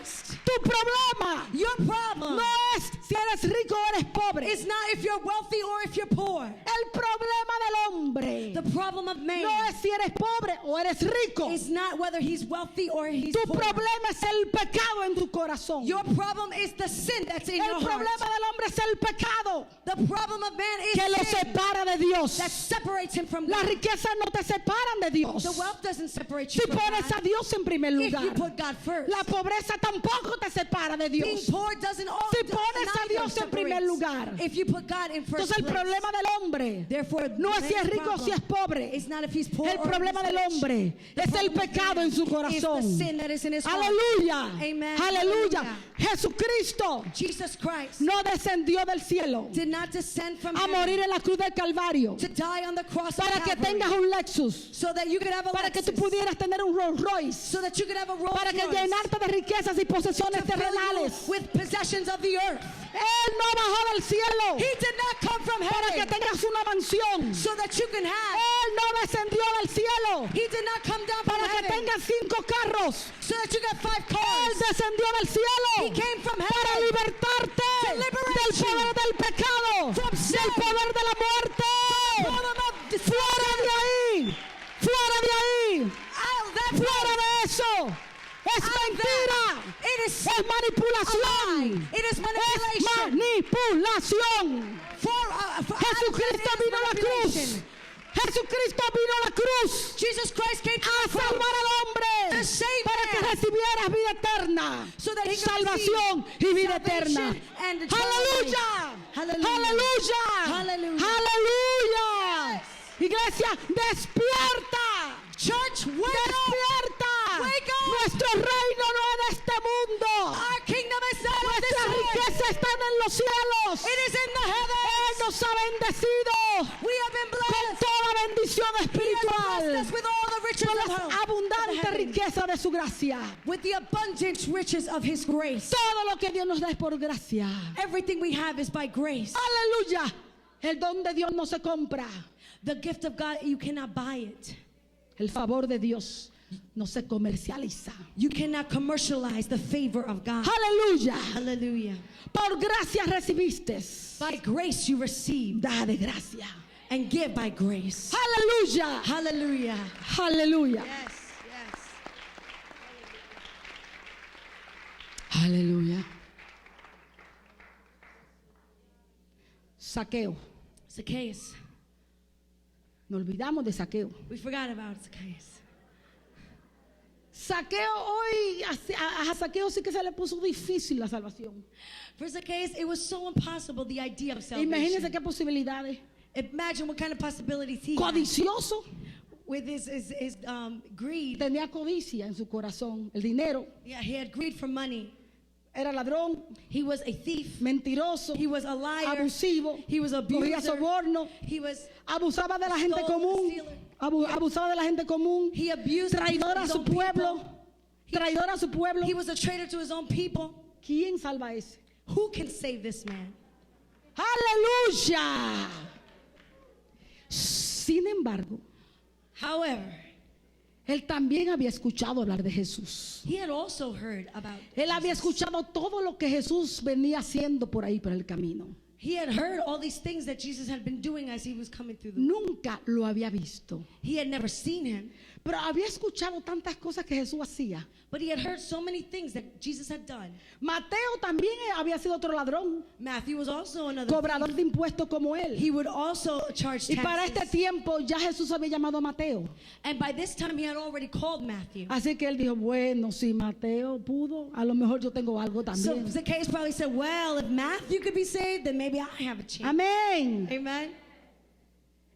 Tu problema Your problem no es si eres rico o eres pobre. is not if you're wealthy or if you're poor. El problema del hombre The problem of man no es si eres pobre o eres rico. is not whether he's wealthy or he's Tu poor. problema es el pecado en tu corazón. Your problem is the sin that's in El your problema heart. del hombre es el pecado The problem of man is que lo sin separa de Dios. that separates him from Las God. riquezas no te separan de Dios. The wealth doesn't separate you Si from pones God. a Dios en primer If lugar, you put God first. la pobreza tampoco te separa de Being Dios. poor doesn't Si pones a Dios en primer lugar, if you put God in first entonces el place. problema del hombre Therefore, no es si es man's rico o si es problem pobre. is not if he's poor El or problema if he's del rich. hombre The es el problem of pecado man en su is corazón. the sin that is in his heart. Aleluya. Amen. Aleluya. Hallelujah. Jesucristo Jesus Christ no descendió del cielo did not descend from a heaven morir en la cruz del Calvario to die on the cross of para que Calvary, tengas un Lexus, so that you could have a para que tú Lexus, pudieras tener un Rolls Royce, so that you could have a Rolls para que Royce, llenarte de riquezas y posesiones to fill you terrenales. with possessions of the earth. Él no bajó del cielo He did not come from para que heaven tengas una mansión. so that you can have. Él no descendió del cielo He did not come down from para que heaven tengas 5 carros. so that you got 5 Él cars. descendió del cielo He came from para heaven libertarte to liberate del you poder del pecado, from sin, del poder de la muerte. Fuera de ahí, fuera de ahí, fuera de eso. Es mentira, It is es manipulación, It is es manipulation. manipulación. For Jesucristo vino a la cruz. Jesucristo vino a la cruz Jesus Christ came to a the cross salvar al hombre to save para que man, recibieras vida eterna, so that he could salvación y vida eterna. salvation and eternal Aleluya, life. Hallelujah. aleluya, Hallelujah. aleluya. Iglesia, despierta, Church, wake up. despierta. Wake up. Nuestro reino no es de este mundo. Our kingdom is not of this Nuestra world. riqueza está en los cielos. It is in the Él heavens. nos ha bendecido We have been con blessed. toda bendición He has blessed espiritual, us with all the riches con of la heaven. abundante riqueza de su gracia. With the abundant riches of His grace. Todo lo que Dios nos da es por gracia. Everything we have is by grace. Aleluya. El don de Dios no se compra. The gift of God, you cannot buy it. El favor de Dios no se comercializa. You cannot commercialize the favor of God. Aleluya. Hallelujah. Por gracia recibiste. By grace you receive Da de gracia. and give by grace. Aleluya. Hallelujah. Aleluya. Yes, yes. Aleluya. Saqueo. Zacchaeus. Nos olvidamos de Saqueo. We forgot about Zacchaeus. Saqueo hoy, a Saqueo sí que se le puso difícil la salvación. For Zacchaeus, it was so impossible, the idea of Imagínense salvation. qué posibilidades. Imagine what kind of possibilities he had. Codicioso. With his greed. Tenía codicia en su corazón. El dinero. Yeah, he had greed for money. Era ladrón, He was a thief. mentiroso, He was a liar. abusivo, He was cogía abuser. soborno, He was abusaba de la gente Stole, común, stealer. abusaba de la gente común, he abused traidor a his su own pueblo, people. traidor a su pueblo. He was a traitor to his own people. ¿Quién salva a ese? Who can save this man? Aleluya. Sin embargo, However, él también había escuchado hablar de Jesús. he had also heard about Él había Jesus. escuchado todo lo que Jesús venía haciendo por ahí, por el camino. He had heard all these things that Jesus had been doing as he was coming through the Nunca lo había visto, He had never seen him, pero había escuchado tantas cosas que Jesús hacía. but he had heard so many things that Jesus had done. Mateo también había sido otro ladrón, Matthew was also another cobrador de impuestos como él. He would also charge Y para este taxes. tiempo ya Jesús había llamado a Mateo. And by this time he had already called Matthew. Así que él dijo, bueno, si Mateo pudo, a lo mejor yo tengo algo So también. Zacchaeus probably said, well, if Matthew could be saved, then maybe I have a chance. Amén. Amen.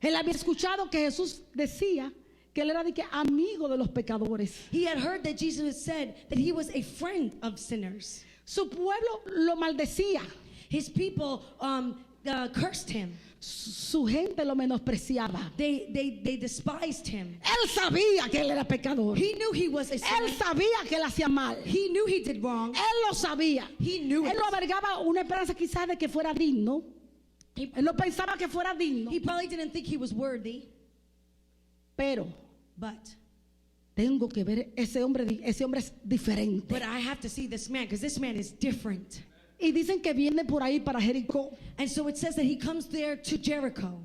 Él había escuchado que Jesús decía que él era de que amigo de los pecadores. He had heard that Jesus had said that he was a friend of sinners. Su pueblo lo maldecía. His people cursed him. Su gente lo menospreciaba. They despised him. Él sabía que él era pecador. He knew he was a Él sinner. sabía que él hacía mal. He knew he did wrong. Él lo sabía. He knew Él it. no albergaba una esperanza quizás de que fuera digno. Él no pensaba que fuera digno. He probably didn't think he was worthy, Pero but tengo que ver ese hombre es diferente. I have to see this man because this man is different. Y dicen que viene por ahí para Jericó. And so it says that he comes there to Jericho.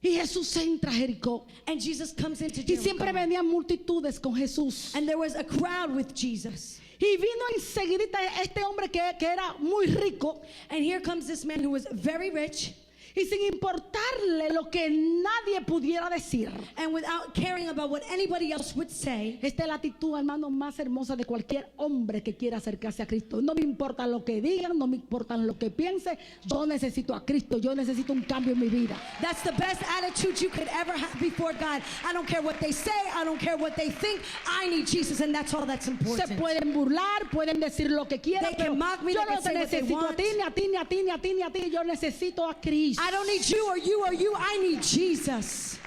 Y Jesús entra a Jericó. And Jesus comes into Y siempre Jericho. venían multitudes con Jesús. And there was a crowd with Jesus. Y vino enseguidita este hombre que era muy rico. And here comes this man who was very rich. Y sin importarle lo que nadie pudiera decir. And without caring about what anybody else would say. Esta es la actitud, hermano, más hermosa de cualquier hombre que quiera acercarse a Cristo. No me importa lo que digan, no me importa lo que piense. Yo necesito a Cristo, yo necesito un cambio en mi vida. That's the best attitude you could ever have before God. I don't care what they say. I don't care what they think. I need Jesus, and that's all that's Se important. pueden burlar, pueden decir lo que quieran, They can pero mock me, yo they no can te say what they necesito a want. ti, ni a ti, ni a ti, ni a ti, ni a ti. Yo necesito a Cristo. I don't need you or you or you. I need Jesus.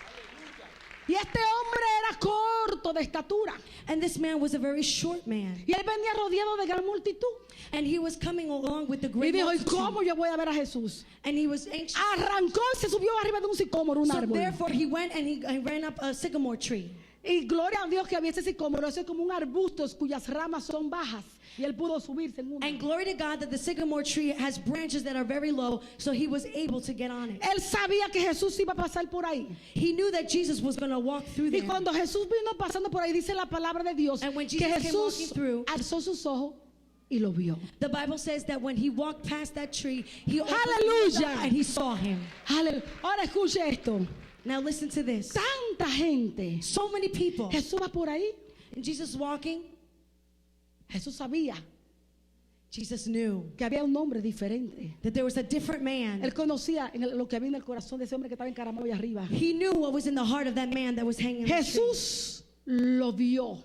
Y este hombre era corto de estatura. And this man was a very short man. Y él venía rodeado de gran multitud. And he was coming along with the Y great dijo, ¿y multitude. cómo yo voy a ver a Jesús? And he was anxious. Arrancó y se subió arriba de un sicómoro, un So árbol. therefore he went and he ran up a sycamore tree. Y gloria a Dios que había ese sicómoro. Eso es como un arbusto cuyas ramas son bajas. Y él pudo subirse en una. And glory to God that the sycamore tree has branches that are very low, so he was able to get on it. Él sabía que Jesús iba a pasar por ahí. He knew that Jesus was going to walk through Y there. cuando Jesús vino pasando por ahí, dice la palabra de Dios, And when que Jesus came walking Jesús through, alzó sus ojos y lo vio. The Bible says that when he walked past that tree, he opened Hallelujah. his eyes and he saw him. Aleluya. Ahora escuche esto. Now listen to this. Tanta gente. So many people. Jesús va por ahí. And Jesus walking, Jesús sabía Jesus knew que había un hombre diferente. that there was a different Él man. conocía lo que había en el corazón de ese hombre que estaba encaramado allá arriba. He knew what was in the heart of that man that was hanging on the tree. Jesús lo vio.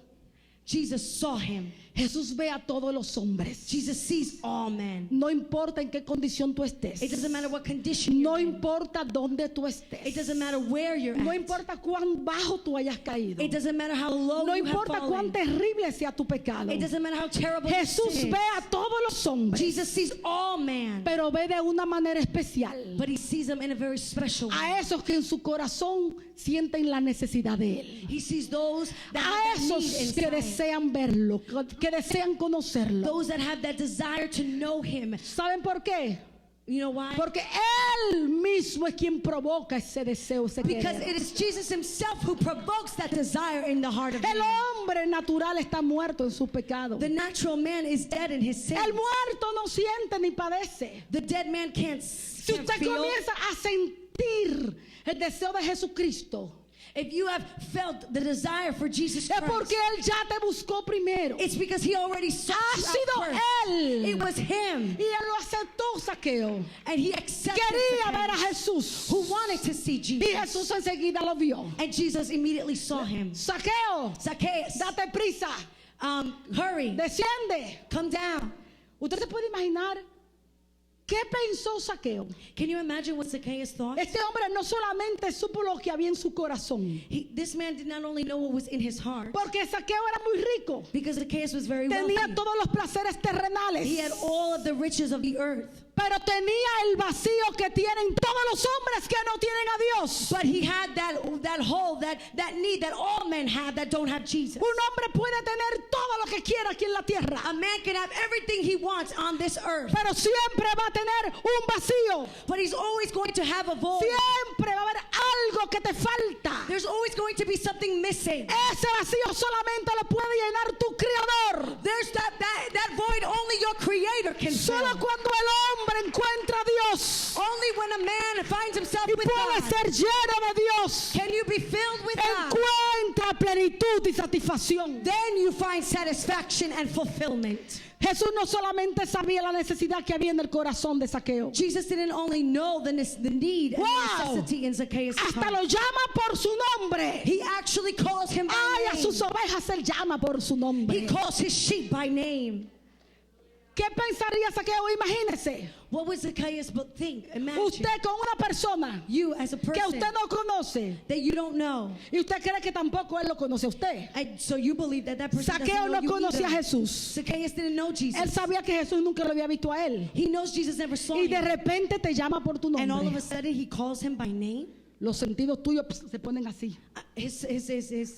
Jesus saw him. Jesús ve a todos los hombres. Jesus sees all men. No importa en qué condición tú estés. It doesn't matter what condition you're No in. importa dónde tú It estés. doesn't matter where you're No at. importa cuán bajo tú hayas caído. It doesn't matter how low No you have importa cuán fallen. terrible sea tu pecado. It doesn't matter how terrible your Jesús sin ve is. a todos los hombres, Jesus sees all man, pero ve de una manera especial but he sees them in a very special way. a esos que en su corazón sienten la necesidad de Él. He sees those that A have that esos need que inside. desean verlo, que desean conocerlo. Those that have that desire to know him. ¿Saben por qué? You know why? Porque Él mismo es quien provoca ese deseo, ese Because querer. it is Jesus himself who provokes that desire in the heart of El man. hombre natural está muerto en su pecado. The natural man is dead in his sin. El muerto no siente ni padece. The dead man can't Si usted feel. comienza a sentir el deseo de Jesucristo, If you have felt the desire for Jesus es Christ, porque Él ya te buscó primero. it's because he already sought Ha you sido out first. Él. It was him. Y Él lo aceptó, Zaqueo. And he accepted Quería ver a Zacchaeus, Jesús. who wanted to see Y Jesus. Jesús enseguida lo vio. And Jesus immediately saw him. Zaqueo, Zacchaeus, date prisa. hurry, Desciende. come down. Usted se puede imaginar qué pensó Zaqueo. Can you imagine what Zacchaeus thought? Este hombre no solamente supo lo que había en su corazón, This man did not only know what was in his heart, porque Zaqueo era muy rico. because Zacchaeus was very Tenía wealthy. todos los placeres terrenales. He had all of the riches of the earth. Pero tenía el vacío que tienen todos los hombres que no tienen a Dios. But he had that hole, that need that all men have that don't have Jesus. Un hombre puede tener todo lo que quiera aquí en la tierra, A man can have everything he wants on this earth, pero siempre va a tener un vacío. but he's always going to have a void. Siempre va a haber algo que te falta. There's always going to be something missing. Ese vacío solamente lo puede llenar tu Creador. There's that void only your creator can Solo fill. cuando el hombre encuentra a Dios Only when a man finds himself y with puede God ser lleno de Dios, can you be filled with God. encuentra plenitud y satisfacción. Then you find satisfaction and fulfillment. Jesús no solamente sabía la necesidad que había en el corazón de Zaqueo, Jesus didn't only know the need and Wow. the necessity in Zacchaeus' hasta heart. lo llama por su nombre. He actually calls him by Ay, a name. sus ovejas él llama por su nombre. He calls his sheep by name. ¿Qué pensaría Zaqueo? Imagínese, What would Zacchaeus think? Imagine usted con una persona you as a que person usted no conoce that you don't know. y usted cree que tampoco él lo conoce a usted. So you believe that person Zaqueo doesn't know no you conocía a either. Jesús. Zacchaeus didn't know Jesus. Él sabía que Jesús nunca lo había visto a él. He knows Jesus never saw Y de him. repente te llama por tu And all of a nombre. sudden he calls him by name. Los sentidos tuyos se ponen así. His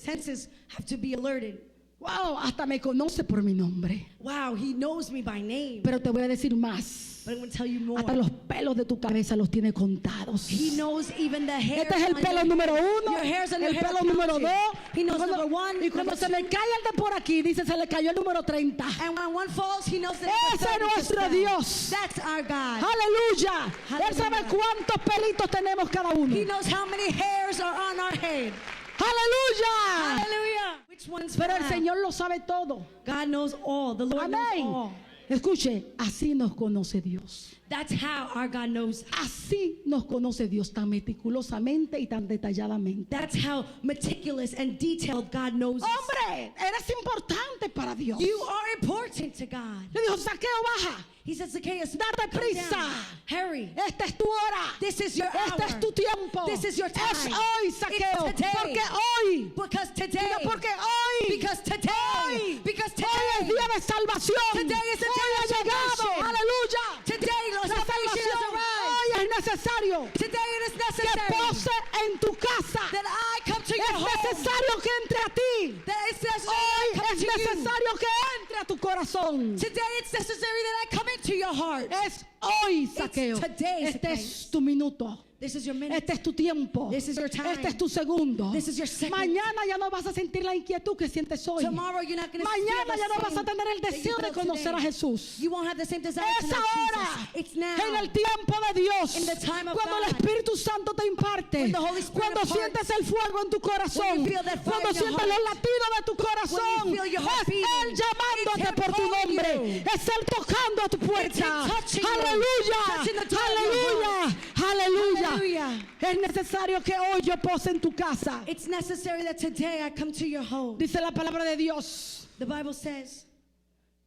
senses have to be alerted. Wow, hasta me conoce por mi nombre. Wow, he knows me by name. Pero te voy a decir más. But I'm going to tell you more. Hasta los pelos de tu cabeza los tiene contados. He knows even the hairs Este es el on pelo your número head. uno, Your hairs on your el head pelo are número counted. dos. He knows Y number one, y cuando number se le two. cae el de por aquí, dice se le cayó el número 30. And when one falls, he knows that Ese es nuestro Dios. That's our God. Aleluya. Él sabe Aleluya. cuántos pelitos tenemos cada uno. He knows how many hairs are on our head. Aleluya. Hallelujah. Which one's Pero el for Señor lo sabe todo. God knows all. The Lord knows Amén. all. Escuche, así nos conoce Dios. That's how our God knows us. Así nos conoce Dios tan meticulosamente y tan detalladamente. That's how meticulous and detailed God knows us. Hombre, eres importante para Dios. You are important to God. Le dijo, Zaqueo, baja. He said, Zacchaeus, Date come prisa. down. Hurry. Esta es tu hora. This is your Este hour. es tu tiempo. This is your time. Es hoy, Zaqueo. It's today. Porque hoy. Because today. Diga, porque hoy. Because today. Hoy. Because Hoy today. es día de salvación. Today is the Hoy day ha of llegado. salvation. Aleluya. Today, Lord, La salvation has salvación arrived. hoy es necesario Today it is que necessary pose en tu casa. that I come to Es your home. necesario que entre a ti. That it's necessary Hoy that I come es to you. necesario que entre a tu corazón. Today it's necessary that I come into your heart. Es hoy, Zaqueo. today, Este Zacchaeus. es tu minuto. This is your minute. Este es tu tiempo. This is your time. Este es tu segundo. This is your second. Mañana ya no vas a sentir la inquietud que sientes hoy. Tomorrow you're not going to Mañana ya no vas a tener el deseo de conocer a Jesús. You won't have the same desire to Es know ahora, Jesus. It's now. en el tiempo de Dios, In the time of cuando el God. Espíritu Santo te imparte, When the Holy Spirit cuando imparts. sientes el fuego en tu corazón, When you feel that fire cuando in your sientes heart. los latidos de tu corazón, When you feel your heart es beating. Él llamándote It's Him por tu calling nombre, you. es Él tocando a tu puerta. Him touching you. Aleluya, Touching the door of your aleluya, aleluya. Hallelujah. Es necesario que hoy yo pose en tu casa. It's necessary that today I come to your home. Dice la palabra de Dios The Bible says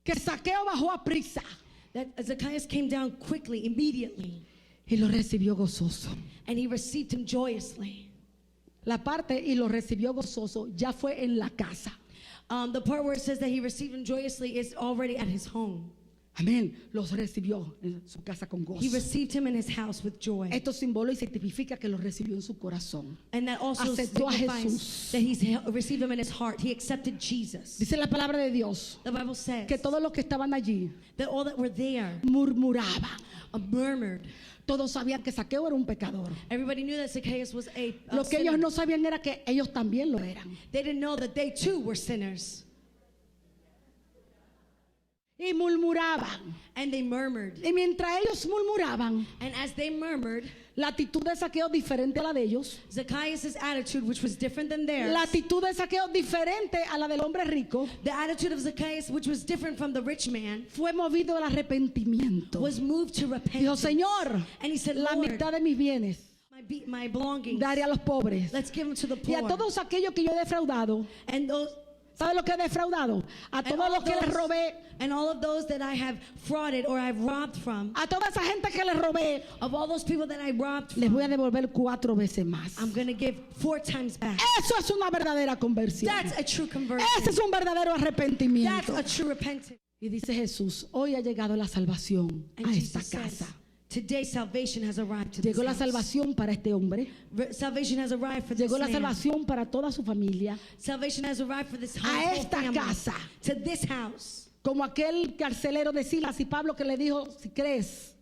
que Zaqueo bajó a prisa that Zacchaeus came down quickly, immediately, y lo recibió gozoso. and he received him joyously. La parte y lo recibió gozoso ya fue en la casa. The part where it says that he received him joyously is already at his home. Amén. Los recibió en su casa con gozo. He received him in his house with joy. Esto simboliza y certifica que los recibió en su corazón. And that also Aceptó a signifies Jesús. that he's received him in his heart. He accepted Jesus. Dice la palabra de Dios The Bible says que todos los que estaban allí that all that were there murmuraban. murmured. Todos sabían que Zaqueo era un pecador. Everybody knew that Zacchaeus was a Lo que sinner. ellos no sabían era que ellos también lo eran. They didn't know that they too were sinners. Y murmuraban. And they murmured. Y mientras ellos murmuraban, And as they murmured, la actitud de Zaqueo diferente a la de ellos. Zacchaeus' attitude, which was different than theirs, La actitud de Zaqueo diferente a la del hombre rico, the attitude of Zacchaeus, which was different from the rich man, fue movido al arrepentimiento. was moved to Dijo, repentance. Señor, And he said, la Lord, mitad de mis bienes my belongings, daré a los pobres. let's give them to the Y a poor. todos aquellos que yo he defraudado, And those ¿sabe lo que he defraudado? A and todos all los of que les those- robé, and all of those that I have frauded or I've robbed from, a toda esa gente que les robé, of all those people that I robbed les from, voy a devolver 4 veces más. I'm going to give 4 times back. Eso es una verdadera conversión. That's a true conversion. Ese es un verdadero That's arrepentimiento. a true repentance. Y dice Jesús, hoy ha llegado la salvación And a esta Jesus says, casa. today salvation has arrived to this Llegó la house. salvación para este hombre. Salvation has arrived for this Llegó la man. salvación para toda su familia. Salvation has arrived for this A whole esta family. casa. To this house. Como aquel carcelero de Silas y Pablo que le dijo, si crees,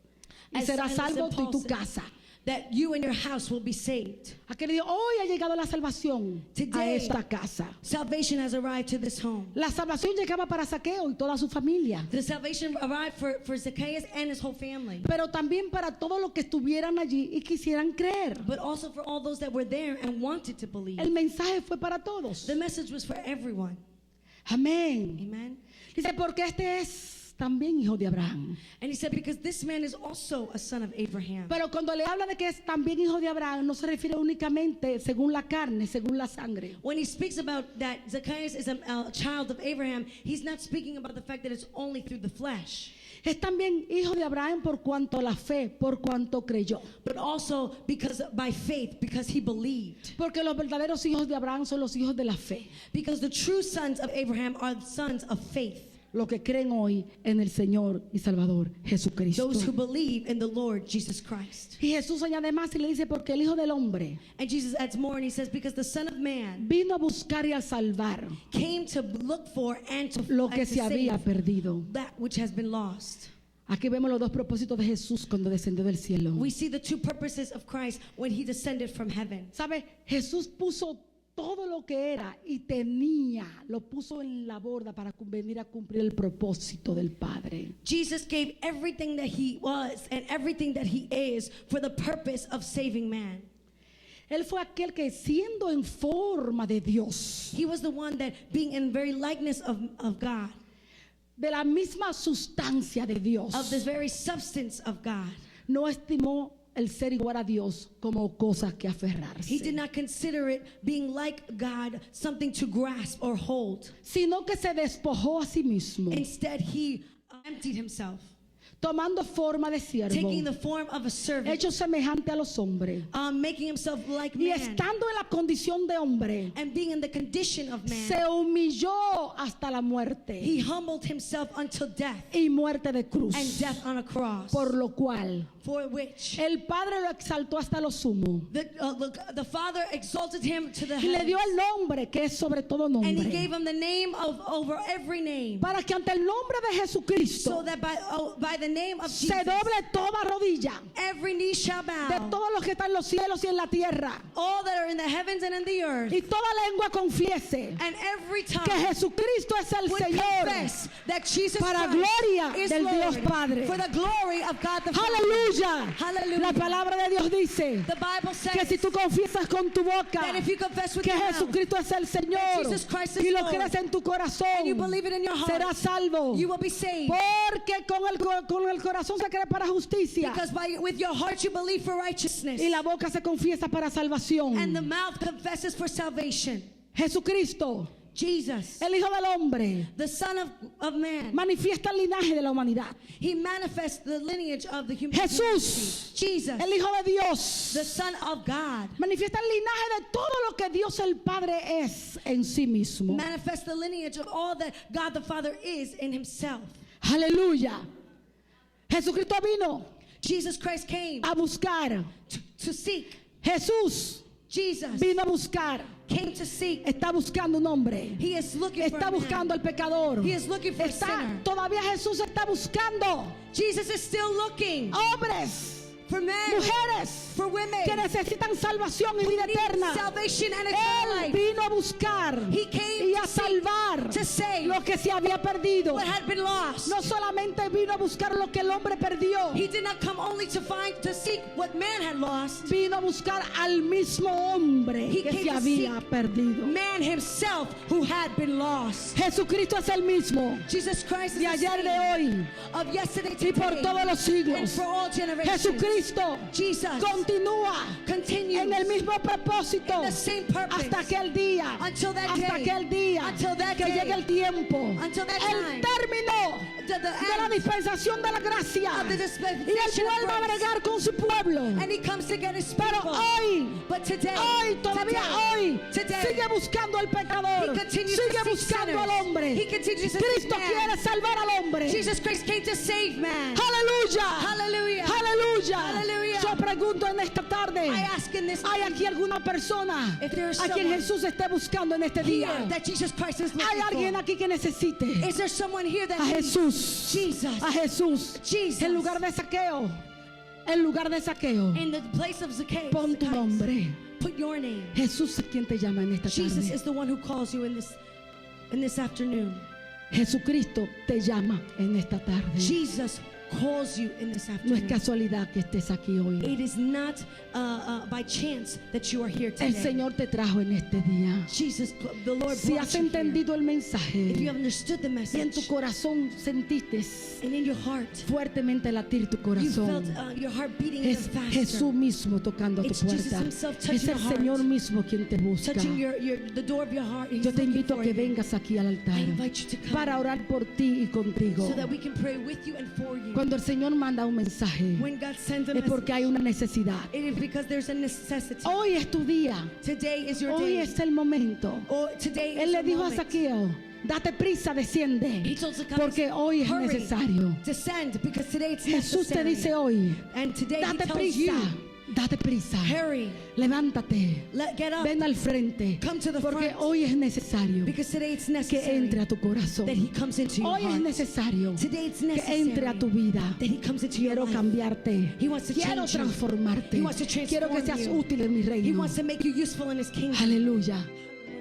y As serás Silas salvo and tú y Paul tu said, casa. That you and your house will be saved. Aquel dijo, hoy ha llegado la salvación a Today. esta casa. Salvation has arrived to this home. La salvación llegaba para Zaqueo y toda su familia, The salvation arrived for Zacchaeus and his whole family. pero también para todos los que estuvieran allí y quisieran creer. But also for all those that were there and wanted to believe. El mensaje fue para todos. The message was for everyone. Amén. Amen. Dice, porque este es también hijo de Abraham. And he said, because this man is also a son of Abraham. Pero cuando le habla de que es también hijo de Abraham, no se refiere únicamente según la carne, según la sangre. When he speaks about that Zacchaeus is a child of Abraham, he's not speaking about the fact that it's only through the flesh, Es también hijo de Abraham por cuanto a la fe, por cuanto creyó. but also because by faith, because he believed. Porque los verdaderos hijos de Abraham son los hijos de la fe. Because the true sons of Abraham are the sons of faith. Los que creen hoy en el Señor y Salvador Jesucristo. Those who believe in the Lord Jesus Christ. Y Jesús añade más y le dice, porque el Hijo del Hombre And Jesus adds more and he says, because the Son of Man vino a buscar y a salvar came to look for and to, lo and que to se había save perdido. that which has been lost. Aquí vemos los dos propósitos de Jesús cuando descendió del cielo. We see the two purposes of Christ when he descended from heaven. ¿Sabe? Jesús puso todo lo que era y tenía, lo puso en la borda para venir a cumplir el propósito del Padre. Jesus gave everything that he was and everything that he is for the purpose of saving man. Él fue aquel que siendo en forma de Dios, He was the one that being in very likeness of God, de la misma sustancia de Dios, of this very substance of God. no estimó el ser igual a Dios como cosas que He aferrarse, did not consider it being like God, something to grasp or hold. sino que se despojó a sí mismo, Instead, he emptied himself, tomando forma de siervo, taking the form of a servant, hecho semejante a los hombres, making himself like y man, estando en la condición de hombre, and being in the condition of man. se humilló hasta la muerte He humbled himself until death, y muerte de cruz, and death on a cross, por lo cual for which el Padre lo exaltó hasta lo sumo the Father exalted him to the y le dio heavens, el nombre que es sobre todo and he nombre, gave him the name of over every name, para que ante el nombre de so Jesucristo that by the name of se Jesus, doble toda rodilla every knee shall de bow, todos los que están en los cielos y en la tierra, all that are in the heavens and in the earth, y toda lengua confiese and every que tongue Jesucristo es el would Señor, confess that Jesus para Christ gloria is del Lord, Dios Padre. for the glory of God the Father. Aleluya. Hallelujah. La palabra de Dios dice The Bible que si says tú confiesas con tu boca that if you confess with que your mouth Jesucristo es el Señor Jesus Christ is y lo Lord, crees en tu corazón, and you believe it in your heart, serás salvo. you will be saved. Porque con el corazón se cree para justicia Because with your heart you believe for righteousness, y la boca se confiesa para salvación. and the mouth confesses for salvation. Jesucristo, Jesus, el Hijo del Hombre, the Son of Man, manifiesta el linaje de la humanidad. he manifests the lineage of the human Jesús, Jesus, el Hijo de Dios, the Son of God, manifiesta el linaje de todo lo que Dios el Padre es en sí mismo. manifests the lineage of all that God the Father is in himself. Aleluya. Jesucristo vino Jesus Christ came a buscar. to seek. Jesús Jesus vino a buscar. came to seek. Está buscando un hombre. He is looking for Está a man. buscando al pecador. He is looking for a Está, sinner. todavía Jesús está buscando Jesus is still looking hombres, for men, mujeres for women, que necesitan salvación y who vida need eterna. salvation and eternal Él life. vino a buscar He came y a to seek, salvar to save lo que se había perdido. what had been lost. No solamente vino a buscar lo que el hombre perdió, He did not come only to seek what man had lost. vino a buscar al mismo hombre He que came se to había seek perdido. Man himself who had been lost. Jesucristo es el mismo Jesus Christ is de the ayer, de same hoy of yesterday, y por today, todos los and siglos. for all generations. Jesucristo Jesus continúa continues en el mismo propósito in the same purpose hasta aquel día, until that hasta day, aquel día until that que day, llegue el tiempo, until that el time, término the de la end dispensación de la gracia, of the y él dispensation vuelve a of grace. bregar con su pueblo. And he comes to get his Pero people. hoy, But today, todavía hoy, today, sigue buscando al pecador, he continues sigue to seek buscando sinners. al hombre. He continues to Cristo seek man. quiere salvar al hombre. Jesus Christ came to save man. Aleluya. Hallelujah. Aleluya. Hallelujah. Yo pregunto en esta tarde, I ask in this ¿hay aquí alguna persona if there is a quien someone Jesús esté buscando en este here día? that Jesus Christ is ¿Hay alguien looking aquí que necesite for? Is there someone here that a needs Jesús? Jesus? A Jesús. Jesus. En lugar de saqueo. En lugar de saqueo. In the place of Zacchaeus, Pon tu nombre. put your name. Jesús es quien te llama en esta Jesus tarde. is the one who calls you in this afternoon. Jesucristo te llama en esta tarde. Jesus calls you in this No es afternoon. casualidad que estés aquí hoy. It is not by chance that you are here today. El Señor te trajo en este día. Jesus, the Lord Si brought has you here. entendido el If you mensaje have understood the y en message tu corazón sentiste and in your heart fuertemente latir tu you corazón, felt your heart beating es even faster, Jesús mismo tocando tu It's Jesus puerta. himself touching Es el your heart, Señor mismo quien te busca. touching the door of your heart. He's Yo te looking invito a for que you. vengas aquí al altar I invite you to come para orar por ti y contigo. so that we can pray with you and for you. Cuando el Señor manda un mensaje, When God sends a es message, porque hay una necesidad. it is because there's a necessity. Hoy es tu día. Today is your Hoy day. es el momento. Or today Él is le your dijo a moment. Zaqueo, date prisa, desciende, He told Zacchaeus, porque hoy es hurry, necesario. descend, because today it's Jesús te necessary. dice hoy, And today he date tells prisa, you, date prisa, hurry, levántate, get up, ven al frente, come to the porque front, hoy es necesario because today it's que necessary entre a tu corazón. that he comes into your Hoy es heart. necesario Today it's que necessary entre a tu vida. that he comes into your Quiero life. cambiarte, He wants to quiero change you. transformarte, He wants to quiero que transform seas you. útil en mi He reino. wants to make you useful in his kingdom. Aleluya.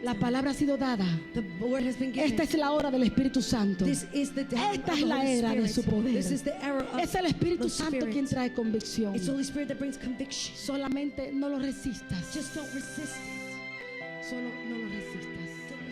La palabra ha sido dada. The word has been given. Esta es la hora del Espíritu Santo. This is the time Esta of es the la Holy era de Spirit. su poder. This is the era of Es el Espíritu the Santo Spirit. quien trae convicción. It's the Holy Spirit that brings conviction. Solamente no lo resistas. Just don't resist it. Solo no lo resistas. Don't